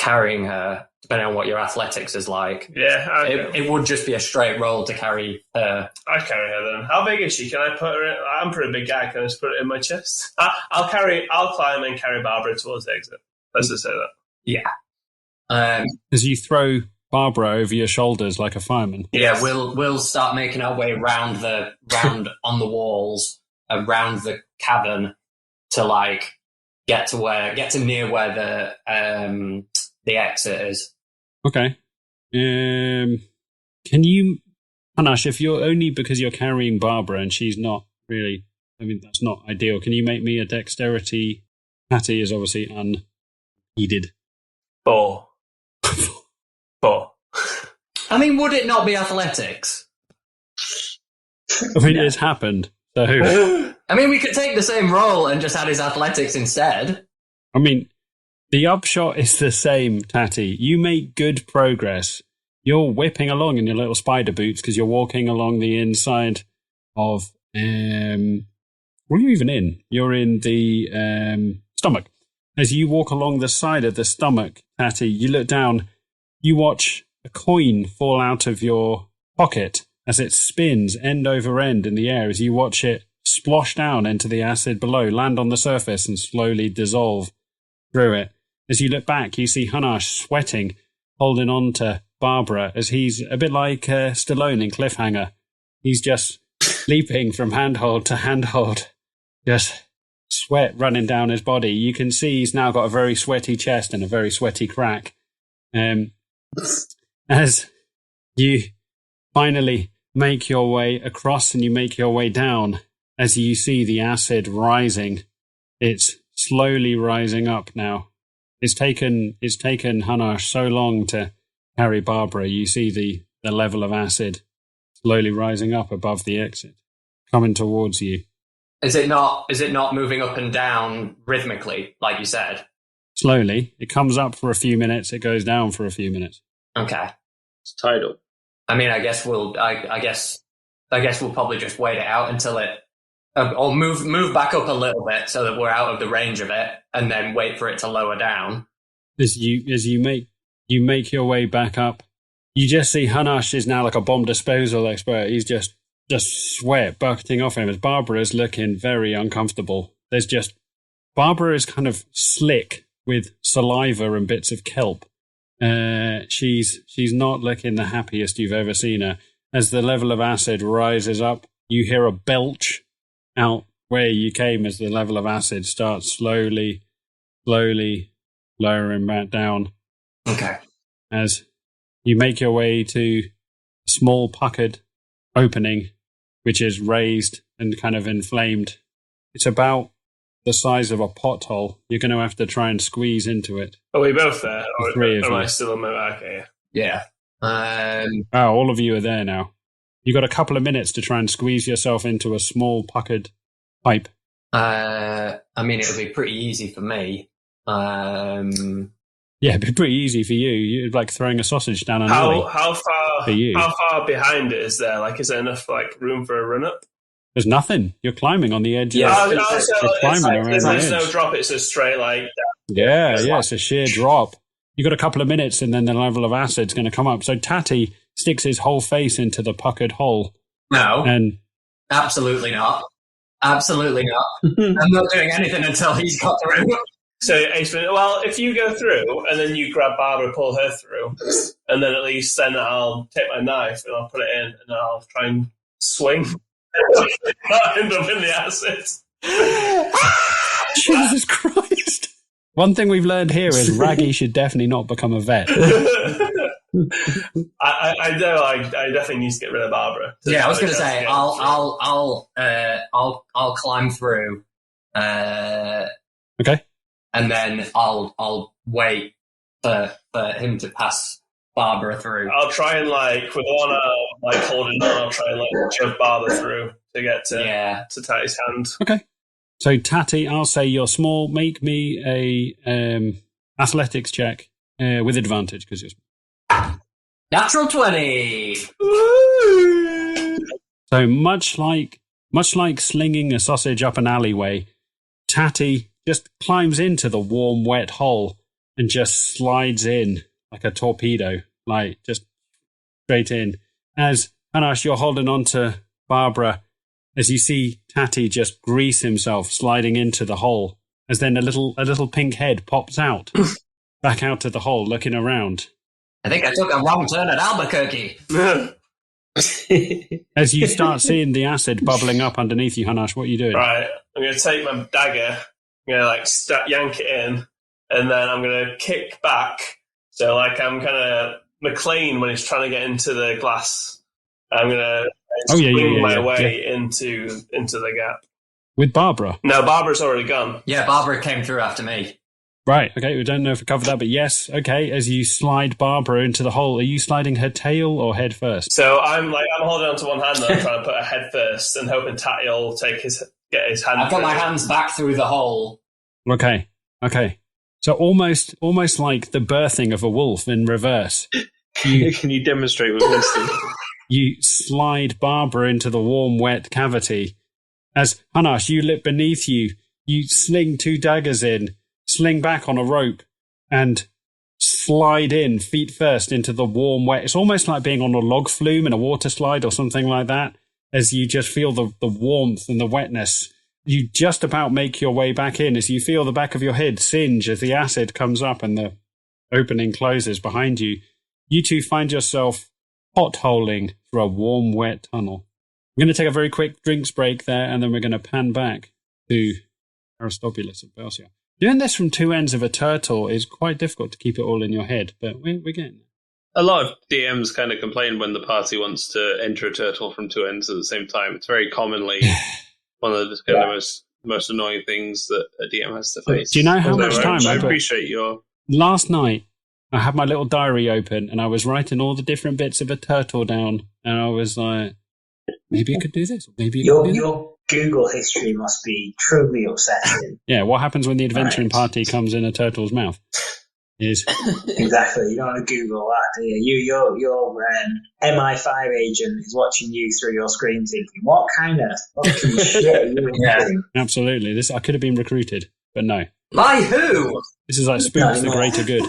carrying her, depending on what your athletics is like. Yeah, it would just be a straight roll to carry her. I carry her then. How big is she? Can I put her in? I'm a pretty big guy. Can I just put it in my chest? I'll climb and carry Barbara towards the exit. Let's just say that. Yeah. As you throw Barbara over your shoulders like a fireman. Yeah, we'll start making our way round on the walls, around the cavern to like get to near where the exit is. Okay. Can you, Hanash, if you're only because you're carrying Barbara and she's not really, I mean, that's not ideal. Can you make me a dexterity? Patty is obviously unheeded. 4. I mean, would it not be athletics? I mean, it's happened. So, I mean, we could take the same roll and just add his athletics instead. I mean, the upshot is the same, Tatty. You make good progress. You're whipping along in your little spider boots because you're walking along the inside of... where are you even in? You're in the stomach. As you walk along the side of the stomach, Tatty, you look down, you watch a coin fall out of your pocket as it spins end over end in the air as you watch it splosh down into the acid below, land on the surface and slowly dissolve through it. As you look back, you see Hanash sweating, holding on to Barbara as he's a bit like Stallone in Cliffhanger. He's just leaping from handhold to handhold, just sweat running down his body. You can see he's now got a very sweaty chest and a very sweaty crack. As you finally make your way across and you make your way down, as you see the acid rising, it's slowly rising up now. It's taken Hanash so long to carry Barbara. You see the level of acid slowly rising up above the exit, coming towards you. Is it not moving up and down rhythmically, like you said? Slowly. It comes up for a few minutes, it goes down for a few minutes. Okay. It's tidal. I mean, I guess we'll probably just wait it out until it, or move back up a little bit so that we're out of the range of it, and then wait for it to lower down. As you make your way back up, you just see Hanash is now like a bomb disposal expert. He's just sweat bucketing off him as Barbara is looking very uncomfortable. Barbara is kind of slick with saliva and bits of kelp. She's not looking the happiest you've ever seen her. As the level of acid rises up, you hear a belch out where you came as the level of acid starts slowly lowering back down. Okay. As you make your way to a small puckered opening, which is raised and kind of inflamed. It's about the size of a pothole. You're going to have to try and squeeze into it. Are we both there? Or am I you. still on my... Okay, Yeah. All of you are there now. You've got a couple of minutes to try and squeeze yourself into a small puckered pipe. I mean, it would be pretty easy for me. Yeah, it'd be pretty easy for you. You're like throwing a sausage down an alley. How far behind it is there? Like, is there enough like room for a run up? There's nothing. You're climbing on the edge. Yeah, you're climbing around there's the like edge. no drop. It's just straight like. Yeah, it's a sheer drop. You've got a couple of minutes, and then the level of acid's going to come up. So Tatty sticks his whole face into the puckered hole. No, and absolutely not. Absolutely not. I'm not doing anything until he's got through. So, well, if you go through and then you grab Barbara, pull her through, and then at least then I'll take my knife and I'll put it in and then I'll try and swing. I'll end up in the acid. Jesus Christ. One thing we've learned here is Wraggy should definitely not become a vet. I know. I definitely need to get rid of Barbara. Yeah, I was going to say I'll climb through. Okay. And then I'll wait for him to pass Barbara through. I'll try and with one arm holding on. I'll try and shove Barbara through to get to Tatty's hand. Okay. So Tatty, I'll say you're small. Make me a athletics check with advantage because you're small. Natural 20. So much like slinging a sausage up an alleyway, Tatty just climbs into the warm, wet hole and just slides in like a torpedo, like just straight in. As Hanash, you're holding on to Barbara, as you see Tatty just grease himself sliding into the hole, as then a little pink head pops out, back out of the hole, looking around. I think I took a wrong turn at Albuquerque. As you start seeing the acid bubbling up underneath you, Hanash, what are you doing? Right, I'm going to take my dagger, I'm going to yank it in, and then I'm going to kick back. So like I'm kind of McLean when he's trying to get into the glass. I'm going to swing my way into the gap. With Barbara? No, Barbara's already gone. Yeah, Barbara came through after me. Right, okay, we don't know if we covered that, but yes, okay, as you slide Barbara into the hole, are you sliding her tail or head first? So I'm holding on to one hand and I'm trying to put her head first and hoping Tatty will get his hand. I've got my hands back through the hole. Okay. So almost like the birthing of a wolf in reverse. Can you demonstrate with instinct? You slide Barbara into the warm, wet cavity. As Hanash, you look beneath you, you sling 2 daggers in, sling back on a rope, and slide in feet first into the warm, wet. It's almost like being on a log flume in a water slide or something like that, as you just feel the warmth and the wetness. You just about make your way back in as you feel the back of your head singe as the acid comes up and the opening closes behind you. You two find yourself potholing through a warm, wet tunnel. We're going to take a very quick drinks break there, and then we're going to pan back to Aristobulus of Belcia. Doing this from 2 ends of a turtle is quite difficult to keep it all in your head, but we're getting there. A lot of DMs kind of complain when the party wants to enter a turtle from 2 ends at the same time. It's very commonly one of the kind of most annoying things that a DM has to face. Do you know how much time I appreciate your... Last night, I had my little diary open, and I was writing all the different bits of a turtle down, and I was like, maybe I could do this, or maybe your Google history must be truly upsetting. Yeah, what happens when the adventuring party comes in a turtle's mouth? Exactly. You don't want to Google that, do you? Your MI5 agent is watching you through your screen thinking, what kind of fucking shit are you doing? Absolutely. I could have been recruited, but no. By who? This is like Spooks the Greater Good.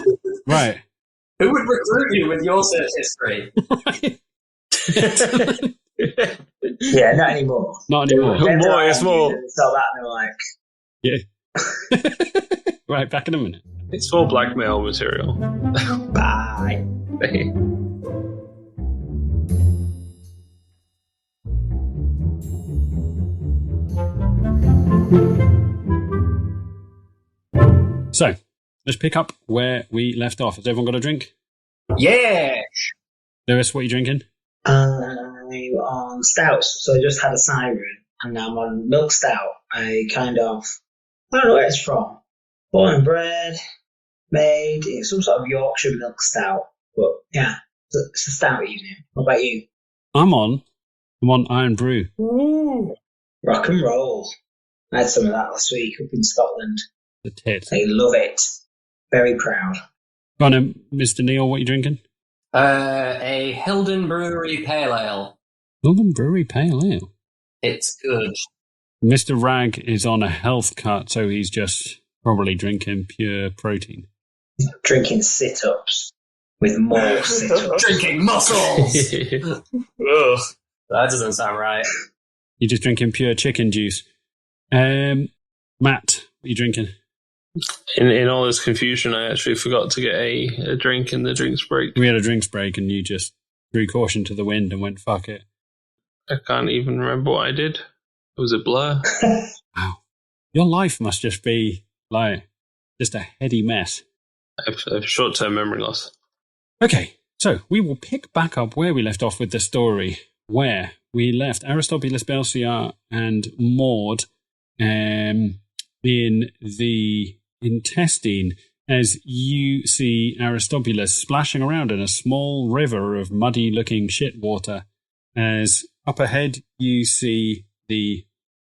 Right. Who would recruit you with your search history? Yeah, not anymore. Not anymore. More is more. So that they're like... Yeah. Right, back in a minute. It's for blackmail material. Bye. So, let's pick up where we left off. Has everyone got a drink? Yeah. Lewis, what are you drinking? I'm on stouts, so I just had a siren, and now I'm on milk stout. I don't know where it's from. Born and bred, made, it's some sort of Yorkshire milk stout. But yeah, it's a stout evening. What about you? I'm on Iron Brew. Ooh, rock and roll. I had some of that last week up in Scotland. The tits. They love it. Very proud. Go on then, Mr. Neil, what are you drinking? A Hilden Brewery Pale Ale. Hilden Brewery Pale Ale? It's good. Mr. Rag is on a health cut, so he's just probably drinking pure protein. Drinking sit-ups with more sit-ups. Drinking muscles! Ugh, that doesn't sound right. You're just drinking pure chicken juice. Matt, what are you drinking? In all this confusion, I actually forgot to get a drink in the drinks break. We had a drinks break and you just threw caution to the wind and went, fuck it. I can't even remember what I did. It was a blur. Wow. Your life must just be like just a heady mess. I have short-term memory loss. Okay, so we will pick back up where we left off with the story, where we left Aristobulus Belciar and Maud in the intestine, as you see Aristobulus splashing around in a small river of muddy-looking shit water, as up ahead you see the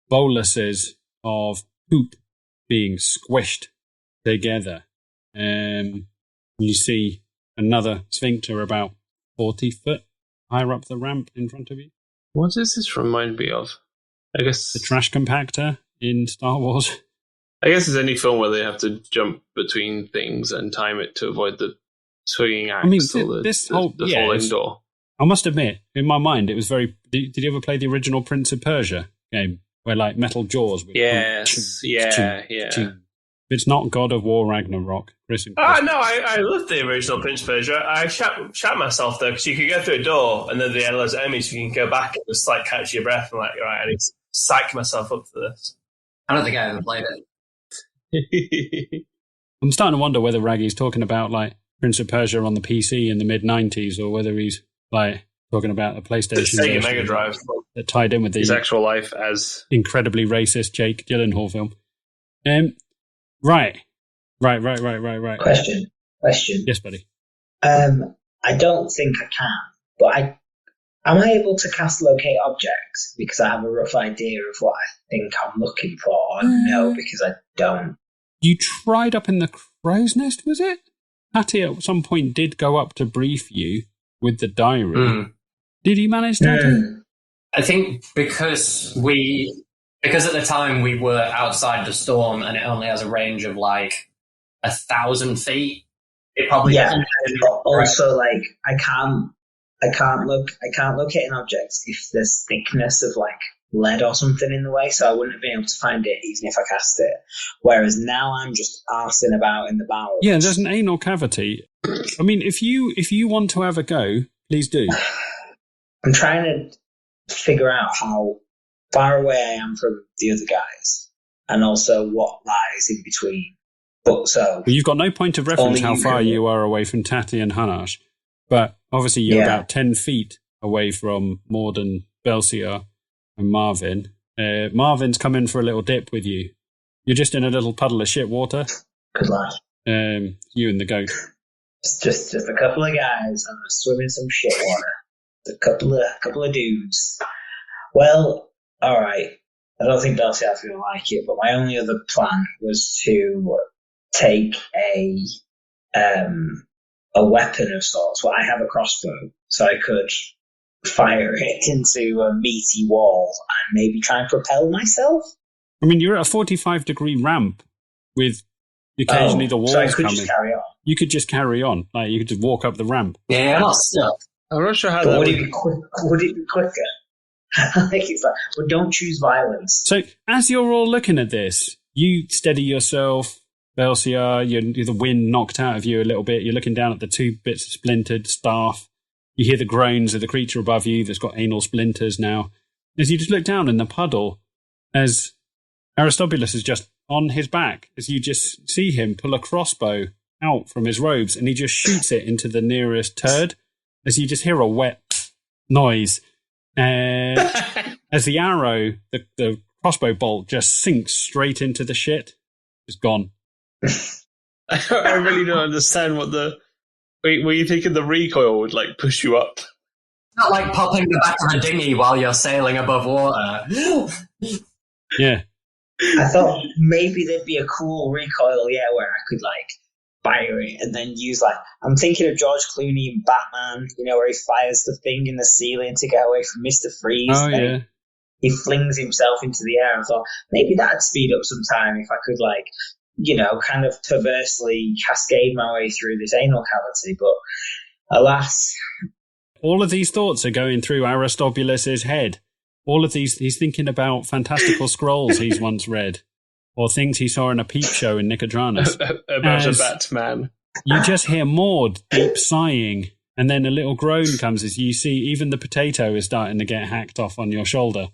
boluses of poop being squished together. You see another sphincter about 40 foot higher up the ramp in front of you. What does this remind me of? I guess the trash compactor in Star Wars. I guess it's any film where they have to jump between things and time it to avoid the swinging axe or the falling door. I must admit, in my mind, it was very... Did you ever play the original Prince of Persia game? Where, like, metal jaws... Yes, yeah. It's not God of War Ragnarok. No, I love the original Prince of Persia. I shat myself, though, because you could go through a door, and then the endless enemies, you can go back and just, like, catch your breath, and, like, right, I need to psych myself up for this. I don't think I ever played it. I'm starting to wonder whether Wraggy's talking about, like, Prince of Persia on the PC in the mid-90s, or whether he's, like, talking about the PlayStation the Sega Mega Drive that tied in with his actual life as incredibly racist Jake Gyllenhaal film. Right. Question. Yes, buddy. I don't think I can, but am I able to cast locate objects? Because I have a rough idea of what I think I'm looking for. Or no, because I don't. You tried up in the crow's nest, was it? Hattie at some point did go up to brief you with the diary. Did he manage to? I think because at the time we were outside the storm and it only has a range of like 1,000 feet. It probably also like I can't locate an object if there's thickness of like lead or something in the way, so I wouldn't have been able to find it even if I cast it. Whereas now I'm just arsing about in the barrel. Yeah, there's an anal cavity. I mean, if you want to have a go, please do. I'm trying to figure out how far away I am from the other guys, and also what lies in between. But well, you've got no point of reference how far you are away from Tati and Hanash, but obviously you're about 10 feet away from Maud and Belsiar and Marvin. Marvin's come in for a little dip with you. You're just in a little puddle of shit water. Good lad. You and the goat. Just a couple of guys. I'm swimming some shit water. A couple of dudes. Well, all right. I don't think Belsiar's going to like it, but my only other plan was to take a weapon of sorts. Well, I have a crossbow, so I could fire it into a meaty wall and maybe try and propel myself. I mean, you're at a 45-degree ramp with occasionally the walls coming. So I could just carry on. You could just carry on. Like, you could just walk up the ramp. Yeah, I'm not stuck. I'm not sure how that would it be would it be quicker? It's like, well, don't choose violence. So, as you're all looking at this, you steady yourself, Belsiar, you're the wind knocked out of you a little bit. You're looking down at the two bits of splintered staff. You hear the groans of the creature above you that's got anal splinters now. As you just look down in the puddle, as Aristobulus is just on his back, as you just see him pull a crossbow out from his robes, and he just shoots it into the nearest turd, as you just hear a wet noise. As the arrow, the crossbow bolt just sinks straight into the shit. It's gone. I really don't understand what the... Were you thinking the recoil would, like, push you up? Not like popping the back of a dinghy while you're sailing above water. Yeah. I thought maybe there'd be a cool recoil, where I could, like, fire it and then use, like... I'm thinking of George Clooney in Batman, where he fires the thing in the ceiling to get away from Mr. Freeze. Oh, yeah. He flings himself into the air. I thought maybe that'd speed up some time if I could, like... kind of perversely cascade my way through this anal cavity, but alas. All of these thoughts are going through Aristobulus's head. All of these, he's thinking about fantastical scrolls he's once read, or things he saw in a peep show in Nicodranus. About a Batman. You just hear Maud deep sighing, and then a little groan comes as you see even the potato is starting to get hacked off on your shoulder.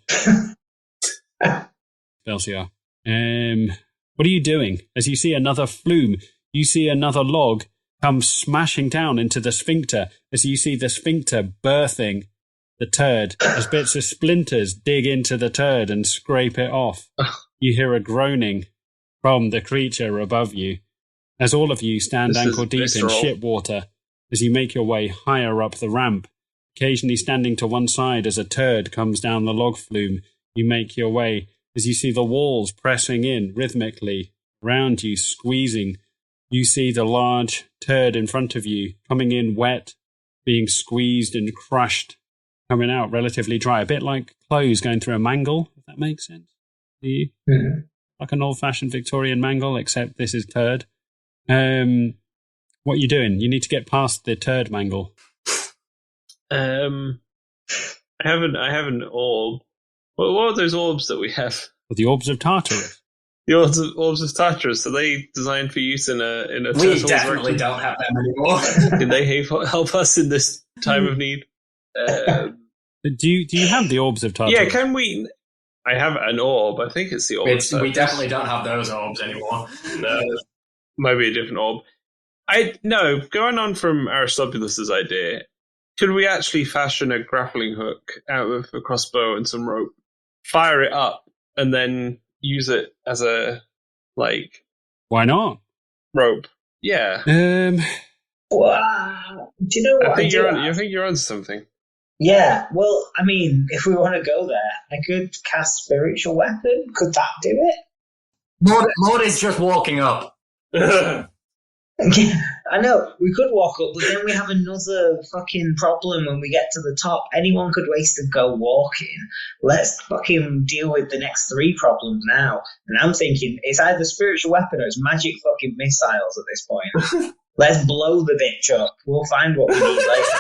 Belsiar. What are you doing? As you see another flume, you see another log come smashing down into the sphincter, as you see the sphincter birthing the turd, as bits of splinters dig into the turd and scrape it off. You hear a groaning from the creature above you, as all of you stand ankle deep in shit water, as you make your way higher up the ramp, occasionally standing to one side as a turd comes down the log flume. You make your way as you see the walls pressing in rhythmically around you, squeezing. You see the large turd in front of you coming in wet, being squeezed and crushed, coming out relatively dry, a bit like clothes going through a mangle, if that makes sense to you. Mm-hmm. like an old-fashioned Victorian mangle, except this is turd. What are you doing? You need to get past the turd mangle. I have an orb. What are those orbs that we have? The orbs of Tartarus. The orbs of Tartarus, are they designed for use in a We definitely don't have them anymore. Can they help us in this time of need? Do you have the orbs of Tartarus? Yeah, can we? I have an orb. I think it's the orb. We definitely don't have those orbs anymore. No, might be a different orb. Going on from Aristobulus' idea, could we actually fashion a grappling hook out of a crossbow and some rope, fire it up, and then use it as a Why not? rope? Yeah. Wow. Do you know what? I think you're on something. Yeah. Well, I mean, if we want to go there, I could cast spiritual weapon. Could that do it? Maud is just walking up. I know, we could walk up, but then we have another fucking problem when we get to the top. Anyone could waste a go walking. Let's fucking deal with the next 3 problems now. And I'm thinking it's either spiritual weapon or it's magic fucking missiles at this point. Let's blow the bitch up. We'll find what we need later.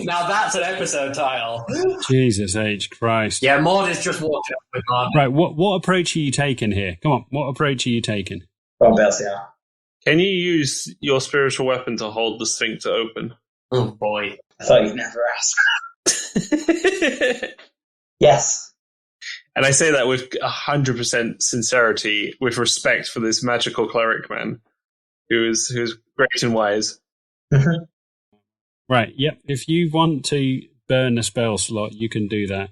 Now that's an episode title. Jesus H. Christ. Yeah, Maud is just walking up with Marvin. Right, what approach are you taking here? Come on, what approach are you taking? Well, Belsiar. Can you use your spiritual weapon to hold the sphincter open? Oh boy. I thought you'd never ask. Yes. And I say that with 100% sincerity, with respect for this magical cleric man, who's great and wise. Mm-hmm. Right, yep. If you want to burn a spell slot, you can do that.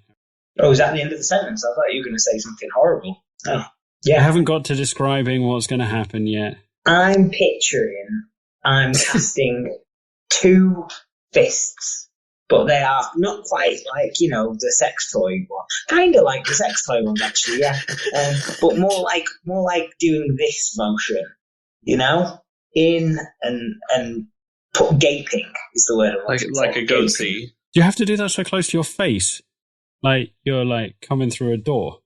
Oh, is that the end of the sentence? I thought you were going to say something horrible. Oh, yeah. I haven't got to describing what's going to happen yet. I'm casting 2 fists, but they are not quite like, the sex toy one. Kind of like the sex toy ones, actually, yeah. But more like doing this motion, in and put gaping is the word. Like a goatee. Do you have to do that so close to your face? Like you're coming through a door?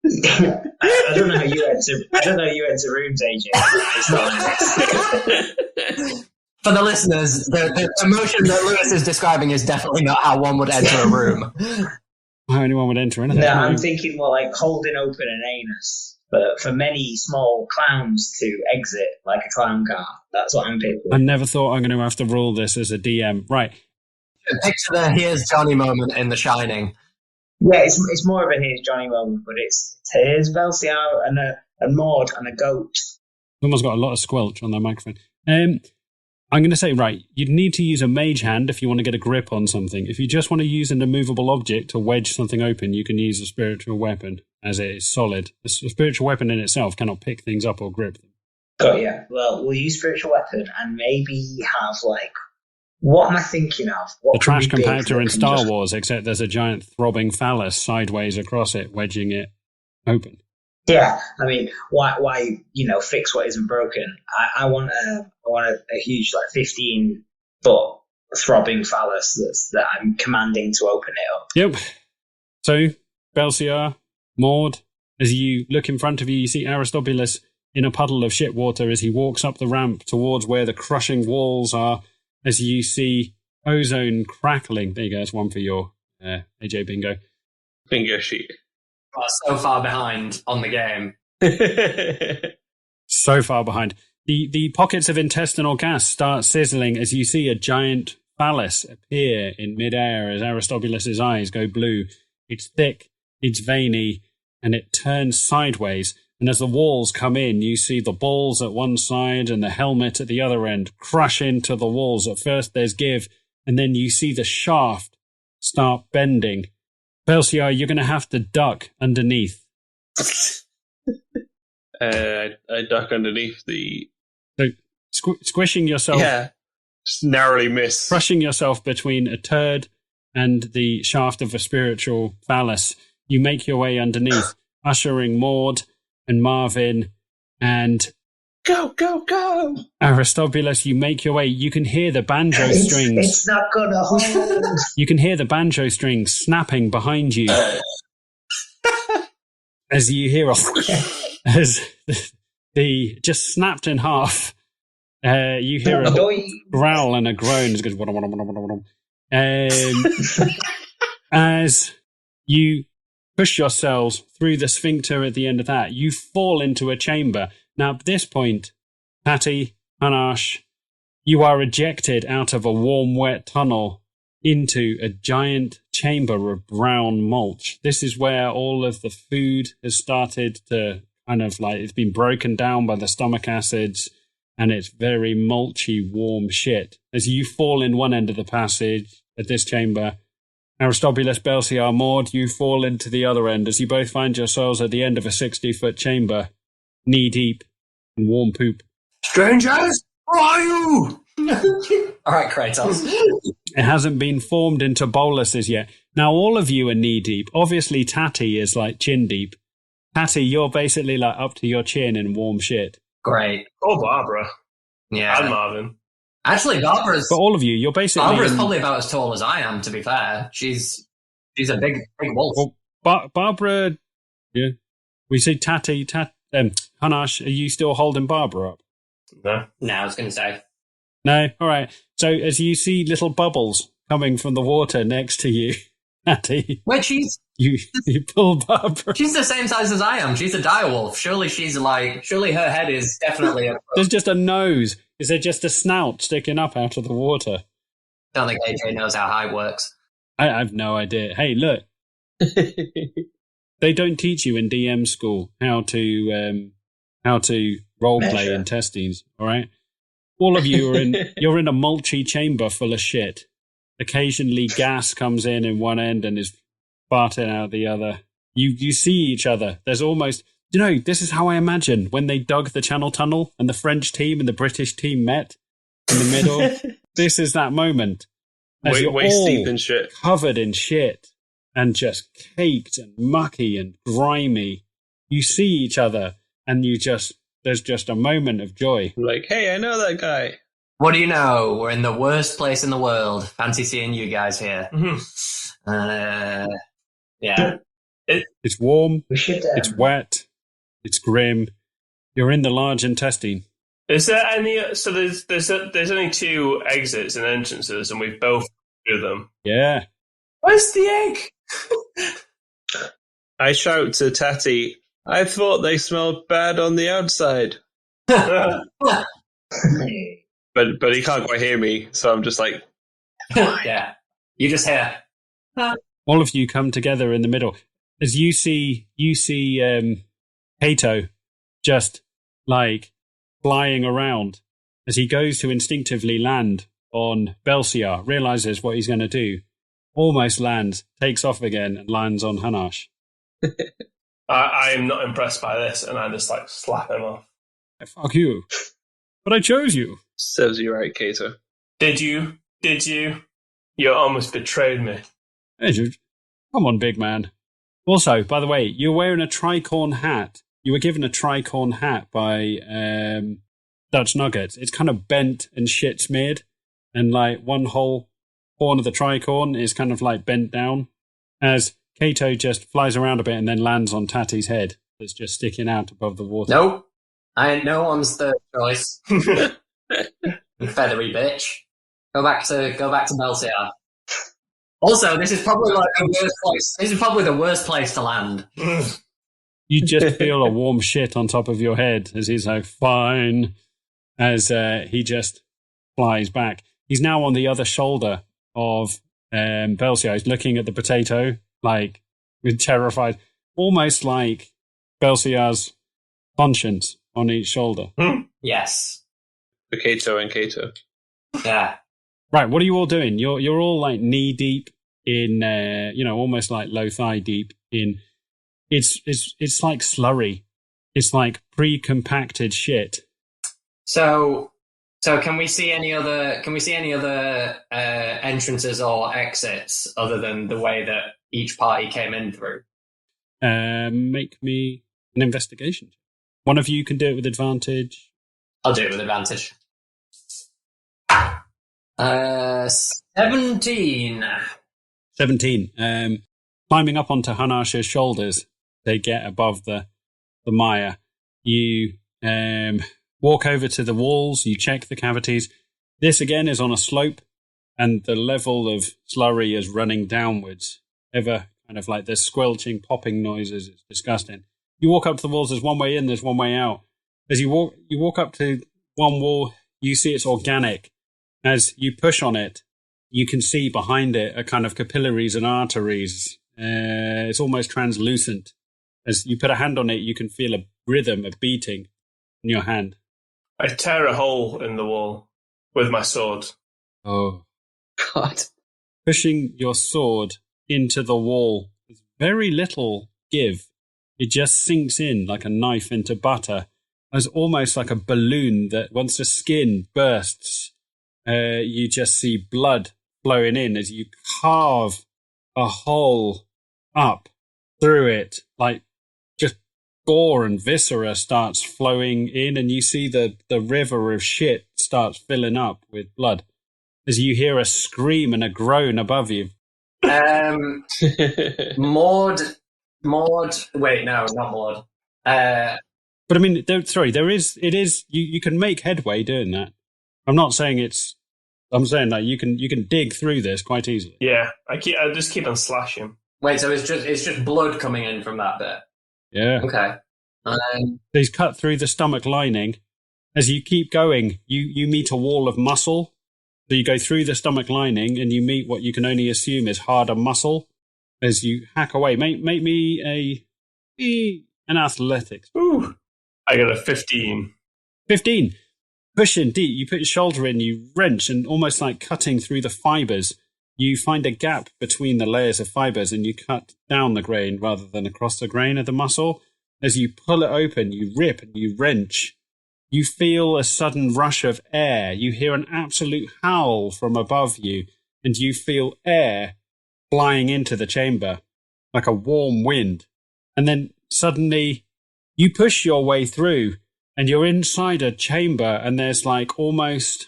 I don't know how you enter rooms, AJ. It's not like this. For the listeners, the emotion that Lewis is describing is definitely not how one would enter a room. How anyone would enter anything? No, I'm thinking more like holding open an anus, but for many small clowns to exit like a clown car. That's what I'm picturing. I never thought I'm going to have to rule this as a DM. Right. Picture the Here's Johnny moment in The Shining. Yeah, it's more of a Here's Johnny moment, but it's Here's Belsiar and a Maud and a goat. Someone's got a lot of squelch on their microphone. I'm going to say, right, you'd need to use a mage hand if you want to get a grip on something. If you just want to use an immovable object to wedge something open, you can use a spiritual weapon, as it is solid. A spiritual weapon in itself cannot pick things up or grip them. Got ya. Well, we'll use spiritual weapon and maybe have, what am I thinking of? The trash compactor in Star Wars, except there's a giant throbbing phallus sideways across it, wedging it open. Yeah, I mean, why fix what isn't broken? I want a huge 15-foot throbbing phallus that I'm commanding to open it up. Yep. So, Belsiar, Maud, as you look in front of you, you see Aristobulus in a puddle of shit water as he walks up the ramp towards where the crushing walls are. As you see ozone crackling. There you go. That's one for your AJ bingo. Bingo sheet. So far behind on the game. So far behind. The pockets of intestinal gas start sizzling as you see a giant phallus appear in midair as Aristobulus' eyes go blue. It's thick, it's veiny, and it turns sideways. And as the walls come in, you see the balls at one side and the helmet at the other end crush into the walls. At first there's give, and then you see the shaft start bending. Belsiar, you're going to have to duck underneath. I duck underneath the... So, squishing yourself... Yeah, just narrowly miss. Crushing yourself between a turd and the shaft of a spiritual phallus. You make your way underneath, ushering Maud and Marvin and go Aristobulus. You make your way. You can hear the banjo strings. It's not gonna hold. You can hear the banjo strings snapping behind you as you hear as the just snapped in half. You hear a growl and a groan as you push yourselves through the sphincter at the end of that. You fall into a chamber. Now, at this point, Patty, Hanash, you are ejected out of a warm, wet tunnel into a giant chamber of brown mulch. This is where all of the food has started to kind of like, it's been broken down by the stomach acids, and it's very mulchy, warm shit. As you fall in one end of the passage at this chamber, Aristobulus, Belciar, Maud, you fall into the other end as you both find yourselves at the end of a 60-foot chamber, knee-deep in warm poop. Strangers, who are you? All right, Kratos. It hasn't been formed into boluses yet. Now, all of you are knee-deep. Obviously, Tatty is like chin-deep. Tatty, you're basically like up to your chin in warm shit. Great. Oh, Barbara. Yeah. And Marvin. Actually, Barbara's... For all of you, you're basically... Barbara's probably about as tall as I am, to be fair. She's a big wolf. Well, Barbara... Yeah. We see Tatty... Hanash, are you still holding Barbara up? No, I was going to say. No? All right. So as you see little bubbles coming from the water next to you, Tatty... Wait, she's... You pull Barbara. She's the same size as I am. She's a direwolf. Surely her head is definitely a... There's just a nose. Is there just a snout sticking up out of the water? Don't think AJ knows how height works. I have no idea. Hey, look. They don't teach you in DM school how to roleplay in testings, all right? All of you you're in a mulchy chamber full of shit. Occasionally gas comes in one end and is farting out the other. You see each other. There's almost... this is how I imagine when they dug the Channel Tunnel and the French team and the British team met in the middle. This is that moment. As you're all deep in shit. Covered in shit and just caked and mucky and grimy. You see each other and there's just a moment of joy. Like, hey, I know that guy. What do you know? We're in the worst place in the world. Fancy seeing you guys here. Mm-hmm. Yeah. It's warm. It's wet. It's grim. You're in the large intestine. Is there any? So there's only two exits and entrances, and we've both through them. Yeah. Where's the egg? I shout to Tatty, I thought they smelled bad on the outside. But he can't quite hear me, so I'm just like... Yeah. You just hear... All of you come together in the middle. As you see Kato just like flying around as he goes to instinctively land on Belciar, realizes what he's going to do, almost lands, takes off again, and lands on Hanash. I am not impressed by this, and I just like slap him off. Fuck you. But I chose you. Serves you right, Kato. Did you? You almost betrayed me. Hey, dude. Come on, big man. Also, by the way, you're wearing a tricorn hat. You were given a tricorn hat by Dutch Nuggets. It's kind of bent and shit smeared, and like one whole horn of the tricorn is kind of like bent down as Kato just flies around a bit and then lands on Tatty's head that's just sticking out above the water. Nope. I ain't no one's third choice. You feathery bitch. Go back to Belciar. Also, this is probably like the worst place. This is probably the worst place to land. You just feel a warm shit on top of your head as he's like, fine, as he just flies back. He's now on the other shoulder of Belciar. He's looking at the potato, like, with terrified, almost like Belciar's conscience on each shoulder. Yes. For Kato and Kato. Yeah. Right, what are you all doing? You're all like knee deep in, almost like low thigh deep in. It's like slurry. It's like pre-compacted shit. So can we see any other entrances or exits other than the way that each party came in through? Make me an investigation. One of you can do it with advantage. I'll do it with advantage. 17. 17. Climbing up onto Hanash's shoulders they get above the mire. You walk over to the walls, you check the cavities. This again is on a slope, and the level of slurry is running downwards. Ever kind of like there's squelching, popping noises. It's disgusting. You walk up to the walls, there's one way in, there's one way out. As you walk up to one wall, you see it's organic. As you push on it, you can see behind it a kind of capillaries and arteries. It's almost translucent. As you put a hand on it, you can feel a rhythm, a beating in your hand. I tear a hole in the wall with my sword. Oh. God. Pushing your sword into the wall is very little give. It just sinks in like a knife into butter. It's almost like a balloon that once the skin bursts, you just see blood flowing in as you carve a hole up through it, like just gore and viscera starts flowing in, and you see the river of shit starts filling up with blood as you hear a scream and a groan above you. Maud. Wait, no, not Maud. But I mean, it is. You can make headway doing that. I'm not saying it's. I'm saying that you can dig through this quite easily. Yeah, I just keep on slashing. Wait, so it's just blood coming in from that bit? Yeah. Okay. He's cut through the stomach lining. As you keep going, you meet a wall of muscle. So you go through the stomach lining and you meet what you can only assume is harder muscle. As you hack away, make me an athletics. Ooh, I got a 15. 15. Pushing deep, you put your shoulder in, you wrench, and almost like cutting through the fibres, you find a gap between the layers of fibres and you cut down the grain rather than across the grain of the muscle. As you pull it open, you rip and you wrench. You feel a sudden rush of air. You hear an absolute howl from above you, and you feel air flying into the chamber like a warm wind. And then suddenly you push your way through and you're inside a chamber, and there's like almost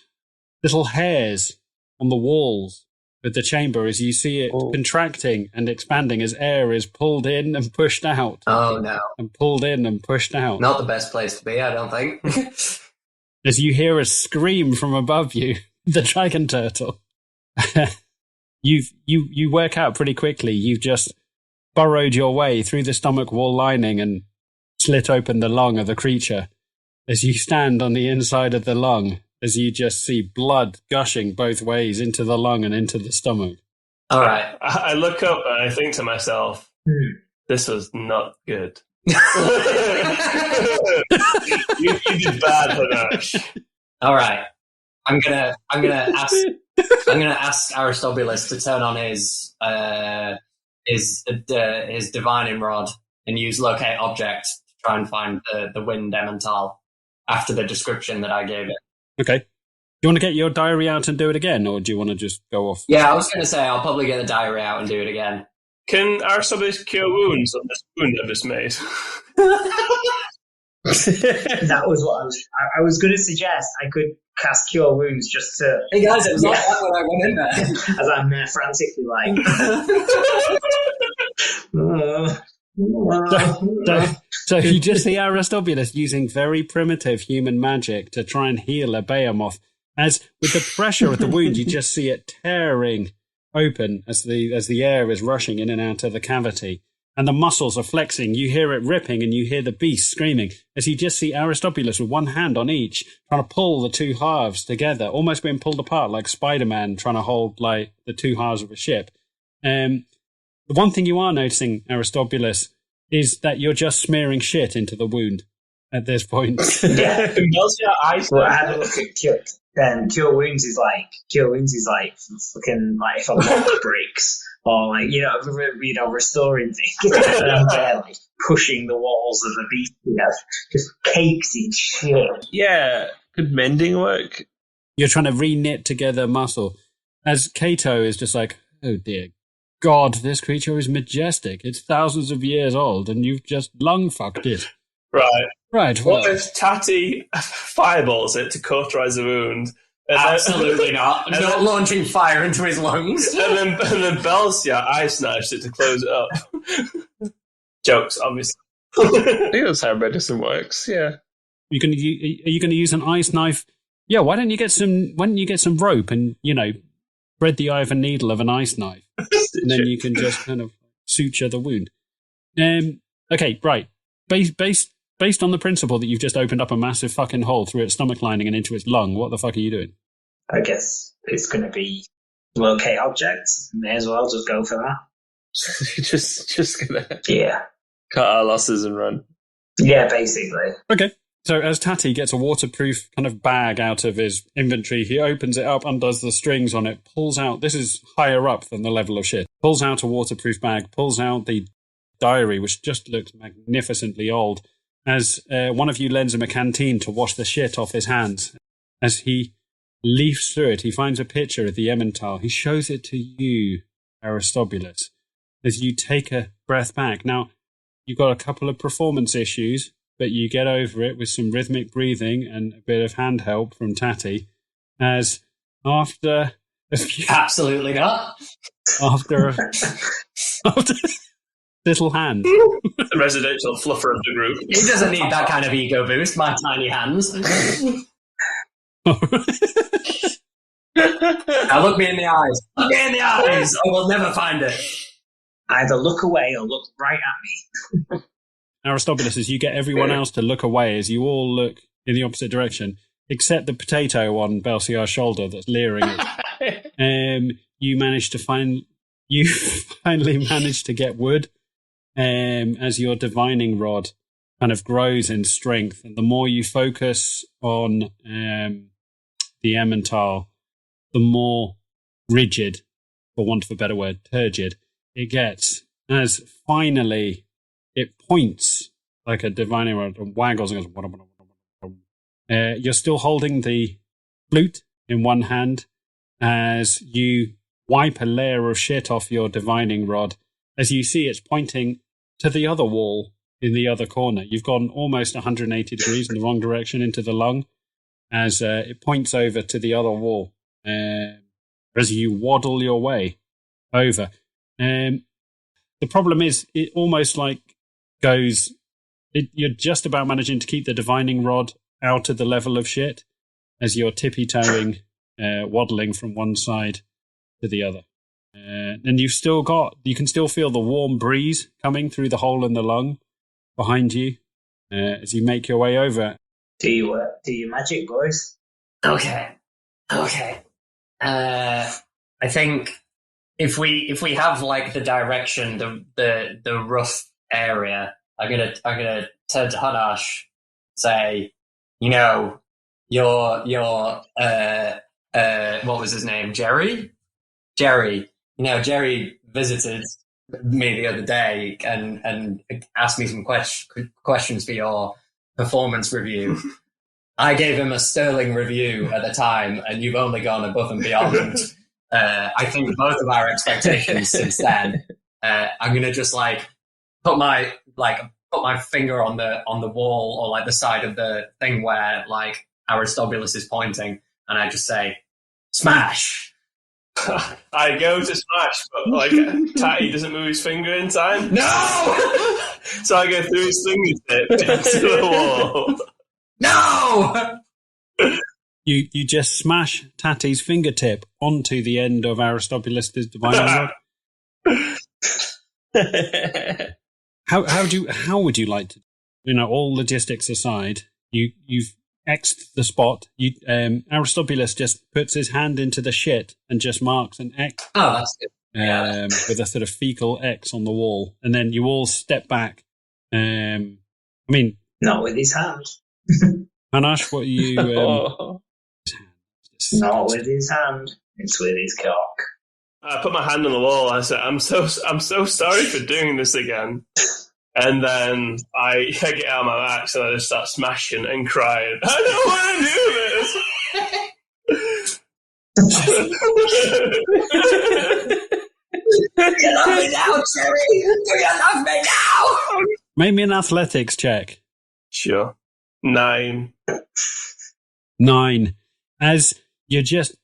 little hairs on the walls of the chamber as you see it contracting and expanding as air is pulled in and pushed out. Oh, no. And pulled in and pushed out. Not the best place to be, I don't think. As you hear a scream from above you, the dragon turtle. You work out pretty quickly. You've just burrowed your way through the stomach wall lining and slit open the lung of the creature. As you stand on the inside of the lung, as you just see blood gushing both ways into the lung and into the stomach. All right. I look up and I think to myself, this was not good. you did bad, Hanash. All right. I'm gonna ask Aristobulus to turn on his divining rod and use locate object to try and find the wind Emmental after the description that I gave it. Okay. Do you want to get your diary out and do it again, or do you want to just go off? Yeah, I was going to say I'll probably get the diary out and do it again. Can Aristobulus cure wounds on this wound I just made? That was what I was going to suggest. I could cast Cure Wounds just to... Hey guys, it was like that when I went in there. As I'm frantically like... So you just see Aristobulus using very primitive human magic to try and heal a behemoth. As with the pressure of the wound, you just see it tearing open as the air is rushing in and out of the cavity. And the muscles are flexing. You hear it ripping and you hear the beast screaming. As you just see Aristobulus with one hand on each, trying to pull the two halves together, almost being pulled apart like Spider-Man trying to hold like the two halves of a ship. The one thing you are noticing, Aristobulus, is that you're just smearing shit into the wound at this point. Yeah. Well, I had a look at Cure Wounds is like fucking like if a lock breaks or like restoring things. And I'm there like pushing the walls of the beast, just cakes in shit. Yeah, could mending work? You're trying to re-knit together muscle. As Kato is just like, oh dear God, this creature is majestic. It's thousands of years old, and you've just lung-fucked it. Right. Right. What if Tatty fireballs it to cauterize the wound? Absolutely not. Not launching fire into his lungs. And then Belsia ice snatched it to close it up. Jokes, obviously. I think that's how medicine works. Yeah. Are you going to use an ice knife? Yeah. Why don't you get some rope and thread the eye of a needle of an ice knife, and then you can just kind of suture the wound. Okay, right. Based on the principle that you've just opened up a massive fucking hole through its stomach lining and into its lung, what the fuck are you doing? I guess it's going to be locate objects. May as well just go for that. just gonna cut our losses and run. Yeah, basically. Okay. So as Tatty gets a waterproof kind of bag out of his inventory, he opens it up, undoes the strings on it, pulls out, this is higher up than the level of shit, pulls out a waterproof bag, pulls out the diary, which just looks magnificently old, as one of you lends him a canteen to wash the shit off his hands. As he leafs through it, he finds a picture of the Emmental. He shows it to you, Aristobulus, as you take a breath back. Now, you've got a couple of performance issues, but you get over it with some rhythmic breathing and a bit of hand help from Tatty, as after a few... Absolutely not. After little hand. The residential fluffer of the group. He doesn't need that kind of ego boost, my tiny hands. Now look me in the eyes. Look me in the eyes! I will never find it. Either look away or look right at me. Aristobulus, as you get everyone else to look away, as you all look in the opposite direction, except the potato on Belsiar's shoulder that's leering it, you finally manage to get wood, as your divining rod kind of grows in strength. And the more you focus on the Emmental, the more rigid, for want of a better word, turgid, it gets, as finally it points like a divining rod and waggles and goes... You're still holding the flute in one hand as you wipe a layer of shit off your divining rod, as you see it's pointing to the other wall in the other corner. You've gone almost 180 degrees in the wrong direction into the lung, as it points over to the other wall, as you waddle your way over. The problem is, it almost like goes... you're just about managing to keep the divining rod out of the level of shit as you're tippy-toeing, waddling from one side to the other. And you can still feel the warm breeze coming through the hole in the lung behind you as you make your way over. Do you magic, boys? Okay. I think if we have like the direction, the rough area, I'm gonna turn to Hanash, say, your what was his name? Jerry. Jerry visited me the other day and asked me some questions for your performance review. I gave him a sterling review at the time, and you've only gone above and beyond. I think both of our expectations since then. I'm gonna just put my finger on the wall or the side of the thing where Aristobulus is pointing, and I just say, "Smash!" I go to smash, but Tatty doesn't move his finger in time. No! So I go through his fingertip into the wall. No! You just smash Tatty's fingertip onto the end of Aristobulus' divining rod. How would you like to? All logistics aside, you've X'd the spot. Aristobulus just puts his hand into the shit and just marks an X. Oh, that's good. With a sort of fecal X on the wall, and then you all step back. Not with his hand. Hanash, what are you? Not with his hand. It's with his cock. I put my hand on the wall. I said, "I'm so sorry for doing this again." And then I get out of my max and I just start smashing and crying. I don't want to do this. Do you love me now, Jerry? Do you love me now? Make me an athletics check. Sure. 9. As you just,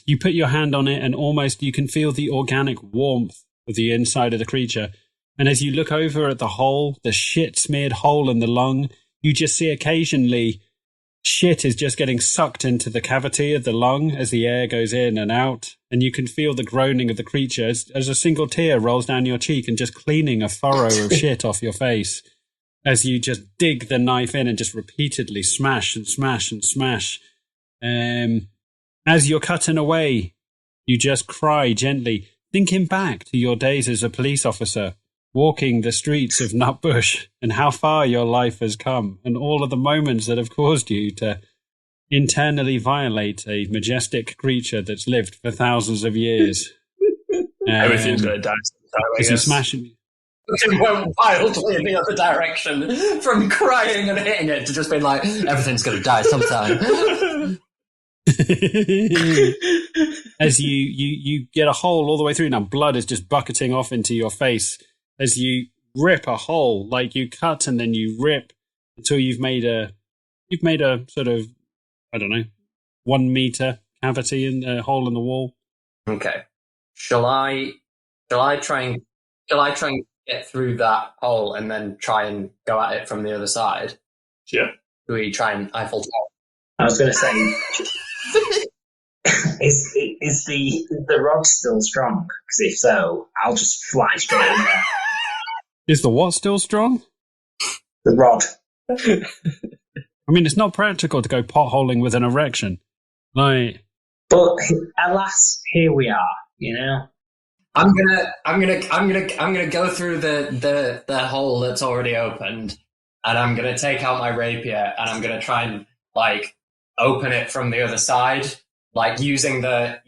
you put your hand on it and almost you can feel the organic warmth of the inside of the creature. And as you look over at the hole, the shit-smeared hole in the lung, you just see occasionally shit is just getting sucked into the cavity of the lung as the air goes in and out. And you can feel the groaning of the creature as a single tear rolls down your cheek and just cleaning a furrow of shit off your face as you just dig the knife in and just repeatedly smash and smash and smash. As you're cutting away, you just cry gently, thinking back to your days as a police officer, walking the streets of Nutbush and how far your life has come and all of the moments that have caused you to internally violate a majestic creature that's lived for thousands of years. Everything's going to die sometime, I guess. You smash it. It went wildly in the other direction, from crying and hitting it to just being like, everything's going to die sometime. As you get a hole all the way through, now blood is just bucketing off into your face as you rip a hole, like you cut and then you rip until you've made a sort of, I don't know, 1 meter cavity in a hole in the wall. Okay. Shall I try and get through that hole and then try and go at it from the other side? Yeah. Do we try and Eiffel Tower? I was going to say, is the rod still strong? Because if so, I'll just fly straight in there. Is the what still strong? The rod. I mean, it's not practical to go potholing with an erection. But alas, here we are. You know. I'm gonna go through the hole that's already opened, and I'm gonna take out my rapier, and I'm gonna try and open it from the other side, using the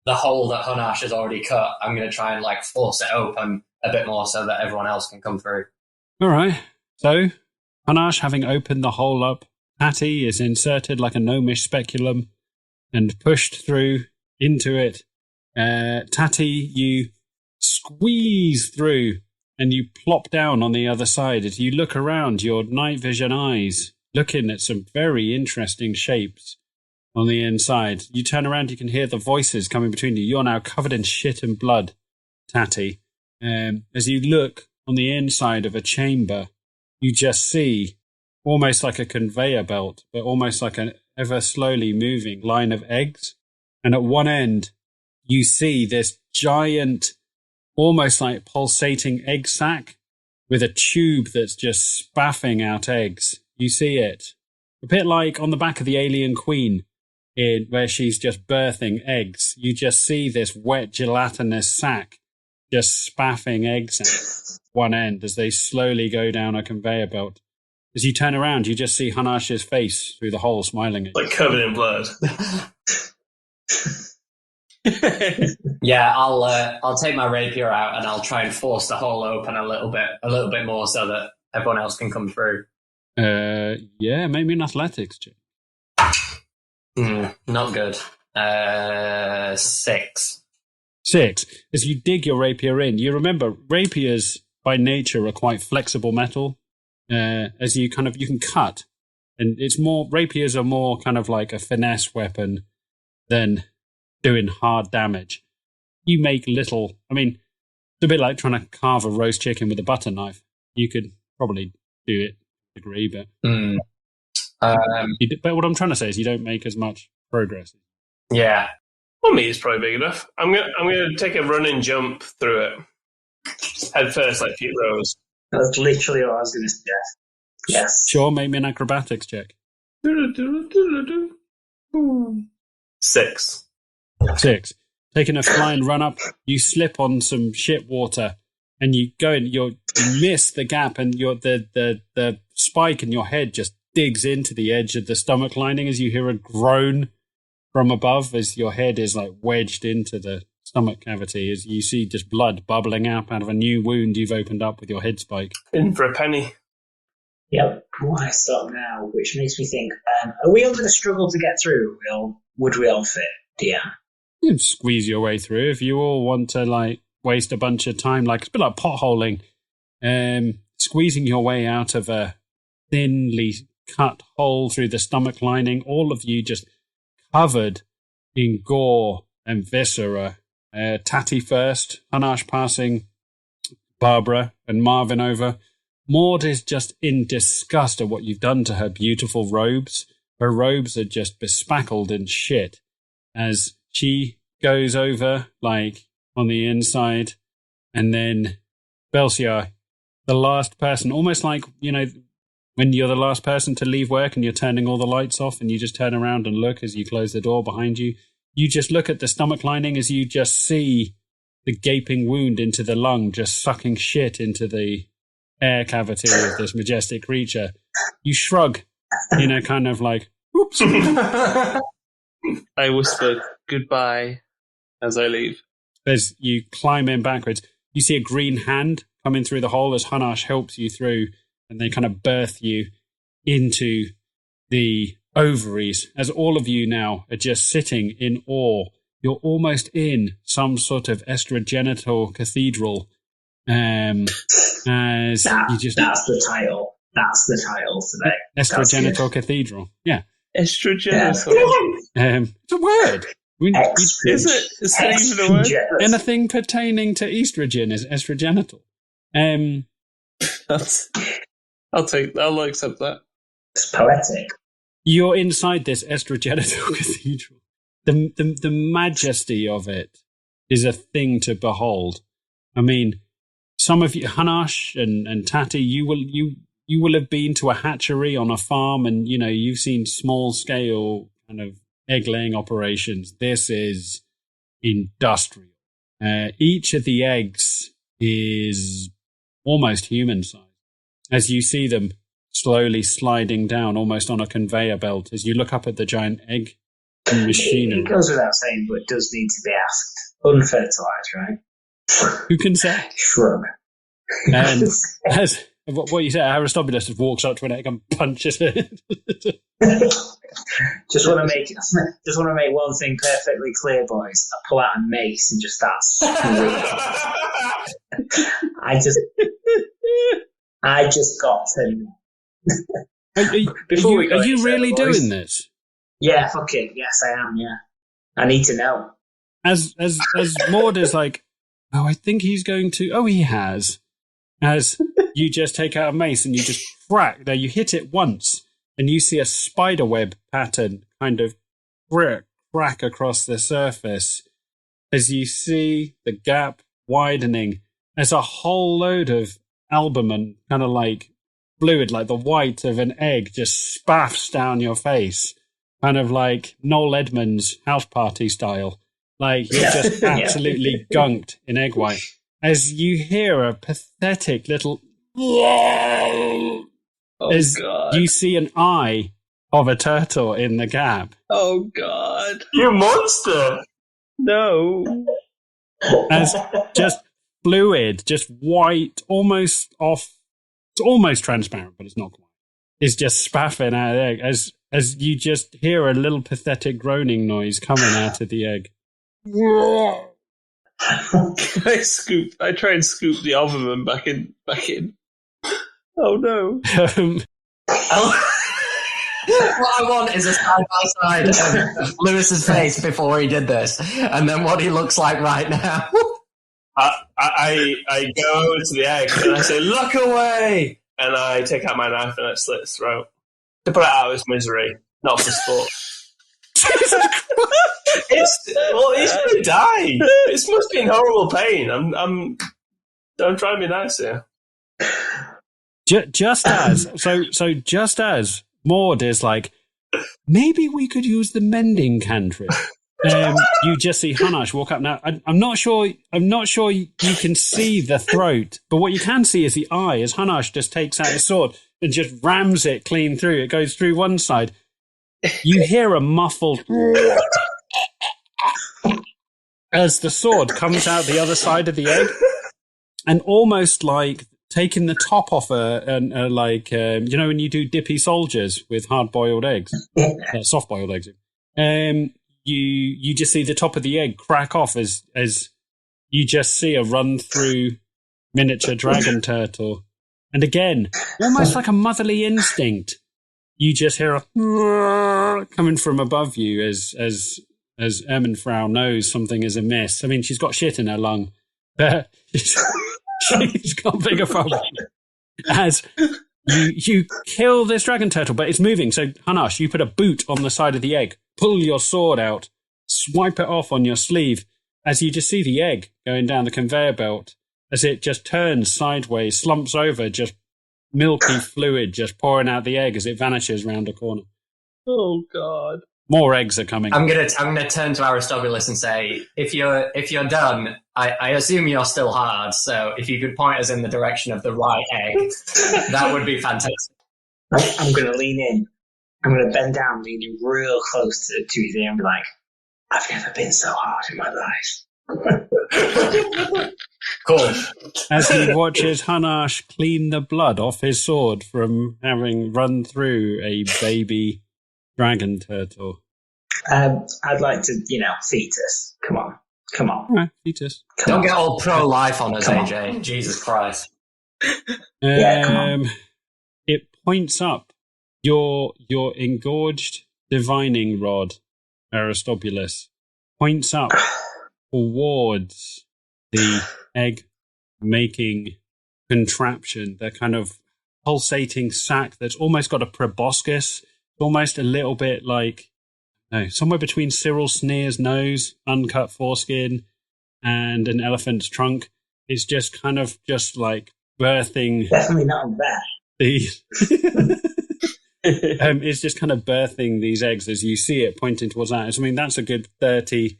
hole that Hunash has already cut. I'm gonna try and force it open a bit more so that everyone else can come through. All right. So Hunash, having opened the hole up, Patty is inserted like a gnomish speculum and pushed through into it. Tatty, you squeeze through and you plop down on the other side. As you look around, your night vision eyes looking at some very interesting shapes on the inside. You turn around, you can hear the voices coming between you. You're now covered in shit and blood, Tatty. As you look on the inside of a chamber, you just see almost like a conveyor belt, but almost like an ever slowly moving line of eggs. And at one end, you see this giant, almost like pulsating egg sac with a tube that's just spaffing out eggs. You see it. A bit like on the back of the Alien Queen, where she's just birthing eggs. You just see this wet, gelatinous sac just spaffing eggs at one end as they slowly go down a conveyor belt. As you turn around, you just see Hanash's face through the hole smiling at you. Covered in blood. Yeah, I'll take my rapier out and I'll try and force the hole open a little bit more so that everyone else can come through. Yeah, maybe an athletics check. Not good. 6. 6. As you dig your rapier in, you remember rapiers by nature are quite flexible metal. As you can cut, and rapiers are more kind of like a finesse weapon than doing hard damage. You make little, it's a bit like trying to carve a roast chicken with a butter knife. You could probably do it to a degree, but but what I'm trying to say is you don't make as much progress. Yeah. Well, me is probably big enough. I'm gonna take a running jump through it. Head first, like Pete Rose. That's literally what I was going to suggest. Yes. Sure, make me an acrobatics check. 6. 6. Taking a flying run up, you slip on some shit water, and you go and you miss the gap, and the spike in your head just digs into the edge of the stomach lining as you hear a groan from above as your head is wedged into the stomach cavity as you see just blood bubbling up out of a new wound you've opened up with your head spike. In for a penny. Yep. I stop now, which makes me think, are we all going to struggle to get through? Would we all fit, DM? You can squeeze your way through if you all want to waste a bunch of time. It's a bit like potholing. Squeezing your way out of a thinly cut hole through the stomach lining, all of you just covered in gore and viscera. Tatty first, Hanash passing Barbara and Marvin over. Maud is just in disgust at what you've done to her beautiful robes. Her robes are just bespackled in shit as she goes over, like, on the inside. And then Belsiar, the last person, almost like, you know, when you're the last person to leave work and you're turning all the lights off and you just turn around and look as you close the door behind you. You just look at the stomach lining as you just see the gaping wound into the lung, just sucking shit into the air cavity of this majestic creature. You shrug in a kind of like, oops. I whisper goodbye as I leave. As you climb in backwards, you see a green hand coming through the hole as Hanash helps you through, and they kind of birth you into the ovaries, as all of you now are just sitting in awe. You're almost in some sort of estrogenital cathedral. As you just, that's the title. That's the title today. Estrogenital cathedral. Yeah. Estrogenital. It's a word. Is it? Is that even a word? Anything pertaining to estrogen is estrogenital. I'll accept that. It's poetic. You're inside this estrogenital cathedral. The majesty of it is a thing to behold. I mean, some of you, Hanash and Tati, you will have been to a hatchery on a farm, and you know you've seen small scale kind of egg laying operations. This is industrial. Each of the eggs is almost human size. As you see them slowly sliding down, almost on a conveyor belt, as you look up at the giant egg machinery. It goes without saying, but it does need to be asked. Unfertilized, right? Who can say? Shrug. As what you say, Aristobulus just walks up to an egg and punches it. Just want to make one thing perfectly clear, boys. I pull out a mace and just start screaming. I just got to. Are you really doing this? Yeah, fuck it. Yes, I am. Yeah, I need to know. As Maud is like, oh, I think he's going to. Oh, he has. As you just take out a mace and you just crack. Now you hit it once, and you see a spiderweb pattern kind of crack across the surface. As you see the gap widening, as a whole load of albumin, kind of like fluid, like the white of an egg, just spaffs down your face, kind of like Noel Edmonds' house party style. Like you're just absolutely gunked in egg white. As you hear a pathetic little God. You see an eye of a turtle in the gap. Oh God. You monster! No. As just fluid, just white, almost off. It's almost transparent, but it's not quite. It's just spaffing out of the egg as you just hear a little pathetic groaning noise coming out of the egg. I try and scoop the albumin back in. Oh no. What I want is a side-by-side of Lewis's face before he did this, and then what he looks like right now. I go over to the egg and I say, "Look away!" And I take out my knife and I slit its throat to put it out of its misery, not for sport. He's going to die. This must be in horrible pain. I'm trying to be nice here. Just as Maud is like, maybe we could use the mending cantrip. You just see Hanash walk up. Now, I'm not sure you can see the throat, but what you can see is the eye as Hanash just takes out his sword and just rams it clean through. It goes through one side. You hear a muffled as the sword comes out the other side of the egg, and almost like taking the top off you know when you do dippy soldiers with hard-boiled eggs, soft-boiled eggs. You just see the top of the egg crack off as you just see a run-through miniature dragon turtle. And again, almost like a motherly instinct, you just hear a coming from above you as Ermenfrau knows something is amiss. I mean, she's got shit in her lung, but She's got bigger problem. As you kill this dragon turtle, but it's moving. So, Hanash, you put a boot on the side of the egg, pull your sword out, swipe it off on your sleeve, as you just see the egg going down the conveyor belt, as it just turns sideways, slumps over, just milky fluid just pouring out the egg as it vanishes round a corner. Oh, God. More eggs are coming. I'm gonna turn to Aristobulus and say, if you're done, I assume you're still hard. So if you could point us in the direction of the right egg, that would be fantastic. I'm going to lean in. I'm going to bend down, leaning real close to his ear and be like, I've never been so hard in my life. Cool. As he watches Hanash clean the blood off his sword from having run through a baby dragon turtle. I'd like to, fetus. Come on. All right, fetus. Don't get all pro-life on us, AJ. Jesus Christ. Yeah, come on. It points up your engorged divining rod, Aristobulus, points up towards the egg-making contraption, the kind of pulsating sac that's almost got a proboscis, almost a little bit like, somewhere between Cyril Sneer's nose, uncut foreskin, and an elephant's trunk. It's just kind of just like birthing. Definitely not that. It's just kind of birthing these eggs as you see it pointing towards that. I mean, that's a good 30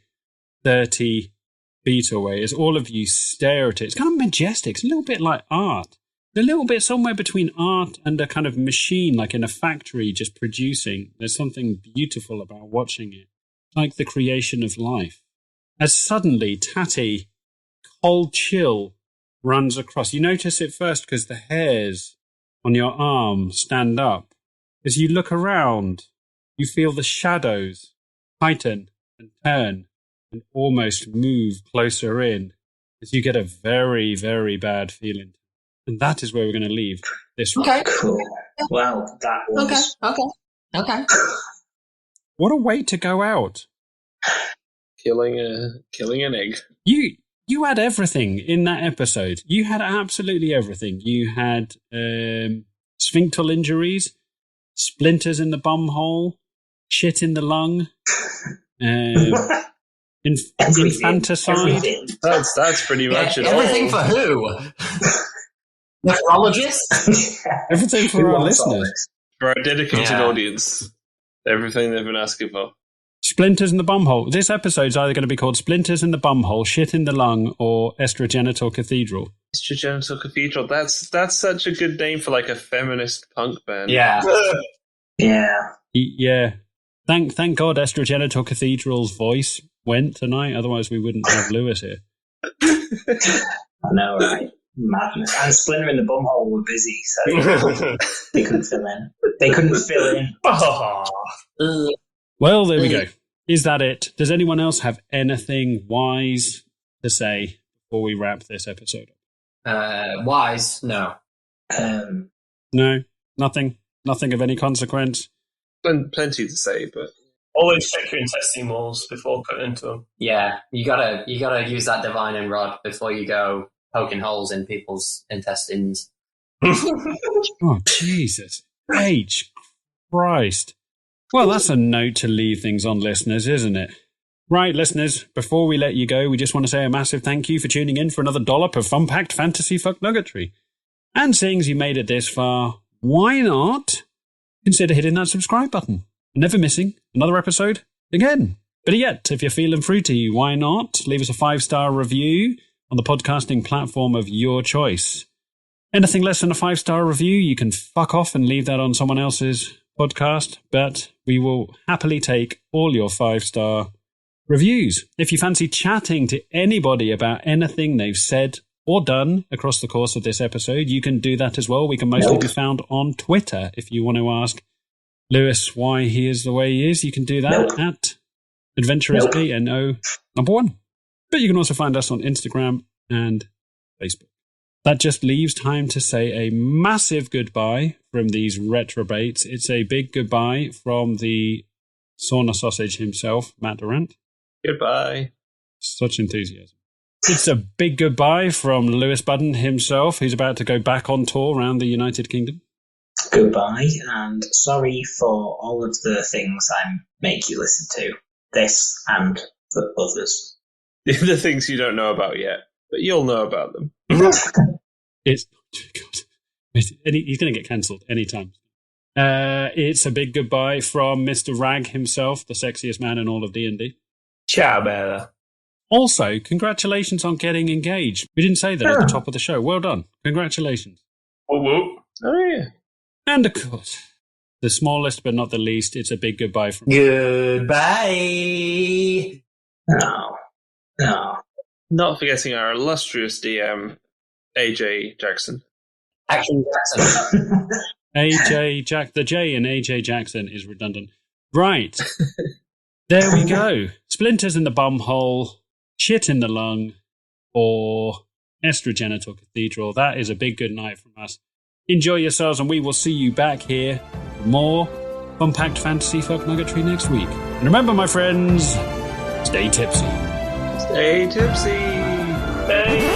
feet away. As all of you stare at it, it's kind of majestic. It's a little bit like art. A little bit somewhere between art and a kind of machine, like in a factory just producing. There's something beautiful about watching it, like the creation of life. As suddenly, Tatty, cold chill runs across. You notice it first because the hairs on your arm stand up. As you look around, you feel the shadows heighten and turn and almost move closer in as you get a very, very bad feeling. And that is where we're going to leave this one. Okay. Cool. Well, that was... Okay. What a way to go out. Killing an egg. You had everything in that episode. You had absolutely everything. You had sphinctal injuries, splinters in the bum hole, shit in the lung, infanticide. That's pretty much it. Everything for who? Nephrologist? Everything for our listeners. For our dedicated audience. Everything they've been asking for. Splinters in the bumhole. This episode's either going to be called Splinters in the Bumhole, Shit in the Lung, or Estrogenital Cathedral. Estrogenital Cathedral. That's such a good name for like a feminist punk band. Yeah. Yeah. Thank God Estrogenital Cathedral's voice went tonight, otherwise we wouldn't have Lewis here. I know, right? Madness. And Splinter in the Bumhole were busy, so they couldn't fill in. Well, there we go. Is that it? Does anyone else have anything wise to say before we wrap this episode up? Wise? No. No? Nothing of any consequence? Plenty to say, but... Always check your intestine walls before cutting into them. Yeah, you gotta use that divining rod before you go poking holes in people's intestines. Oh, Jesus. H. Christ. Well, that's a note to leave things on, listeners, isn't it? Right, listeners, before we let you go, we just want to say a massive thank you for tuning in for another dollop of fun-packed fantasy fucknuggetry. And seeing as you made it this far, why not consider hitting that subscribe button? Never missing another episode again. Better yet, if you're feeling fruity, why not leave us a 5-star review on the podcasting platform of your choice. Anything less than a 5-star review, you can fuck off and leave that on someone else's podcast, but we will happily take all your 5-star reviews. If you fancy chatting to anybody about anything they've said or done across the course of this episode, you can do that as well. We can mostly be found on Twitter. If you want to ask Lewis why he is the way he is, you can do that at AdventurersANO1. But you can also find us on Instagram and Facebook. That just leaves time to say a massive goodbye from these retrobates. It's a big goodbye from the sauna sausage himself, Matt Durant. Goodbye. Such enthusiasm. It's a big goodbye from Lewis Budden himself, who's about to go back on tour around the United Kingdom. Goodbye, and sorry for all of the things I make you listen to. This and the others. The things you don't know about yet, but you'll know about them. He's going to get cancelled anytime. It's a big goodbye from Mr. Rag himself, the sexiest man in all of D&D. Ciao, Bella. Also, congratulations on getting engaged. We didn't say that at the top of the show. Well done. Congratulations. Whoop, whoop. Oh, yeah. And of course, the smallest but not the least, it's a big goodbye from... Goodbye. No. Not forgetting our illustrious DM, AJ Jackson. Action Jackson. The J in AJ Jackson is redundant. Right. There we go. Splinters in the bum hole, shit in the lung, or estrogenital cathedral. That is a big good night from us. Enjoy yourselves, and we will see you back here for more Compact Fantasy Fucknuggetry next week. And remember, my friends, stay tipsy. Stay tipsy. Hey.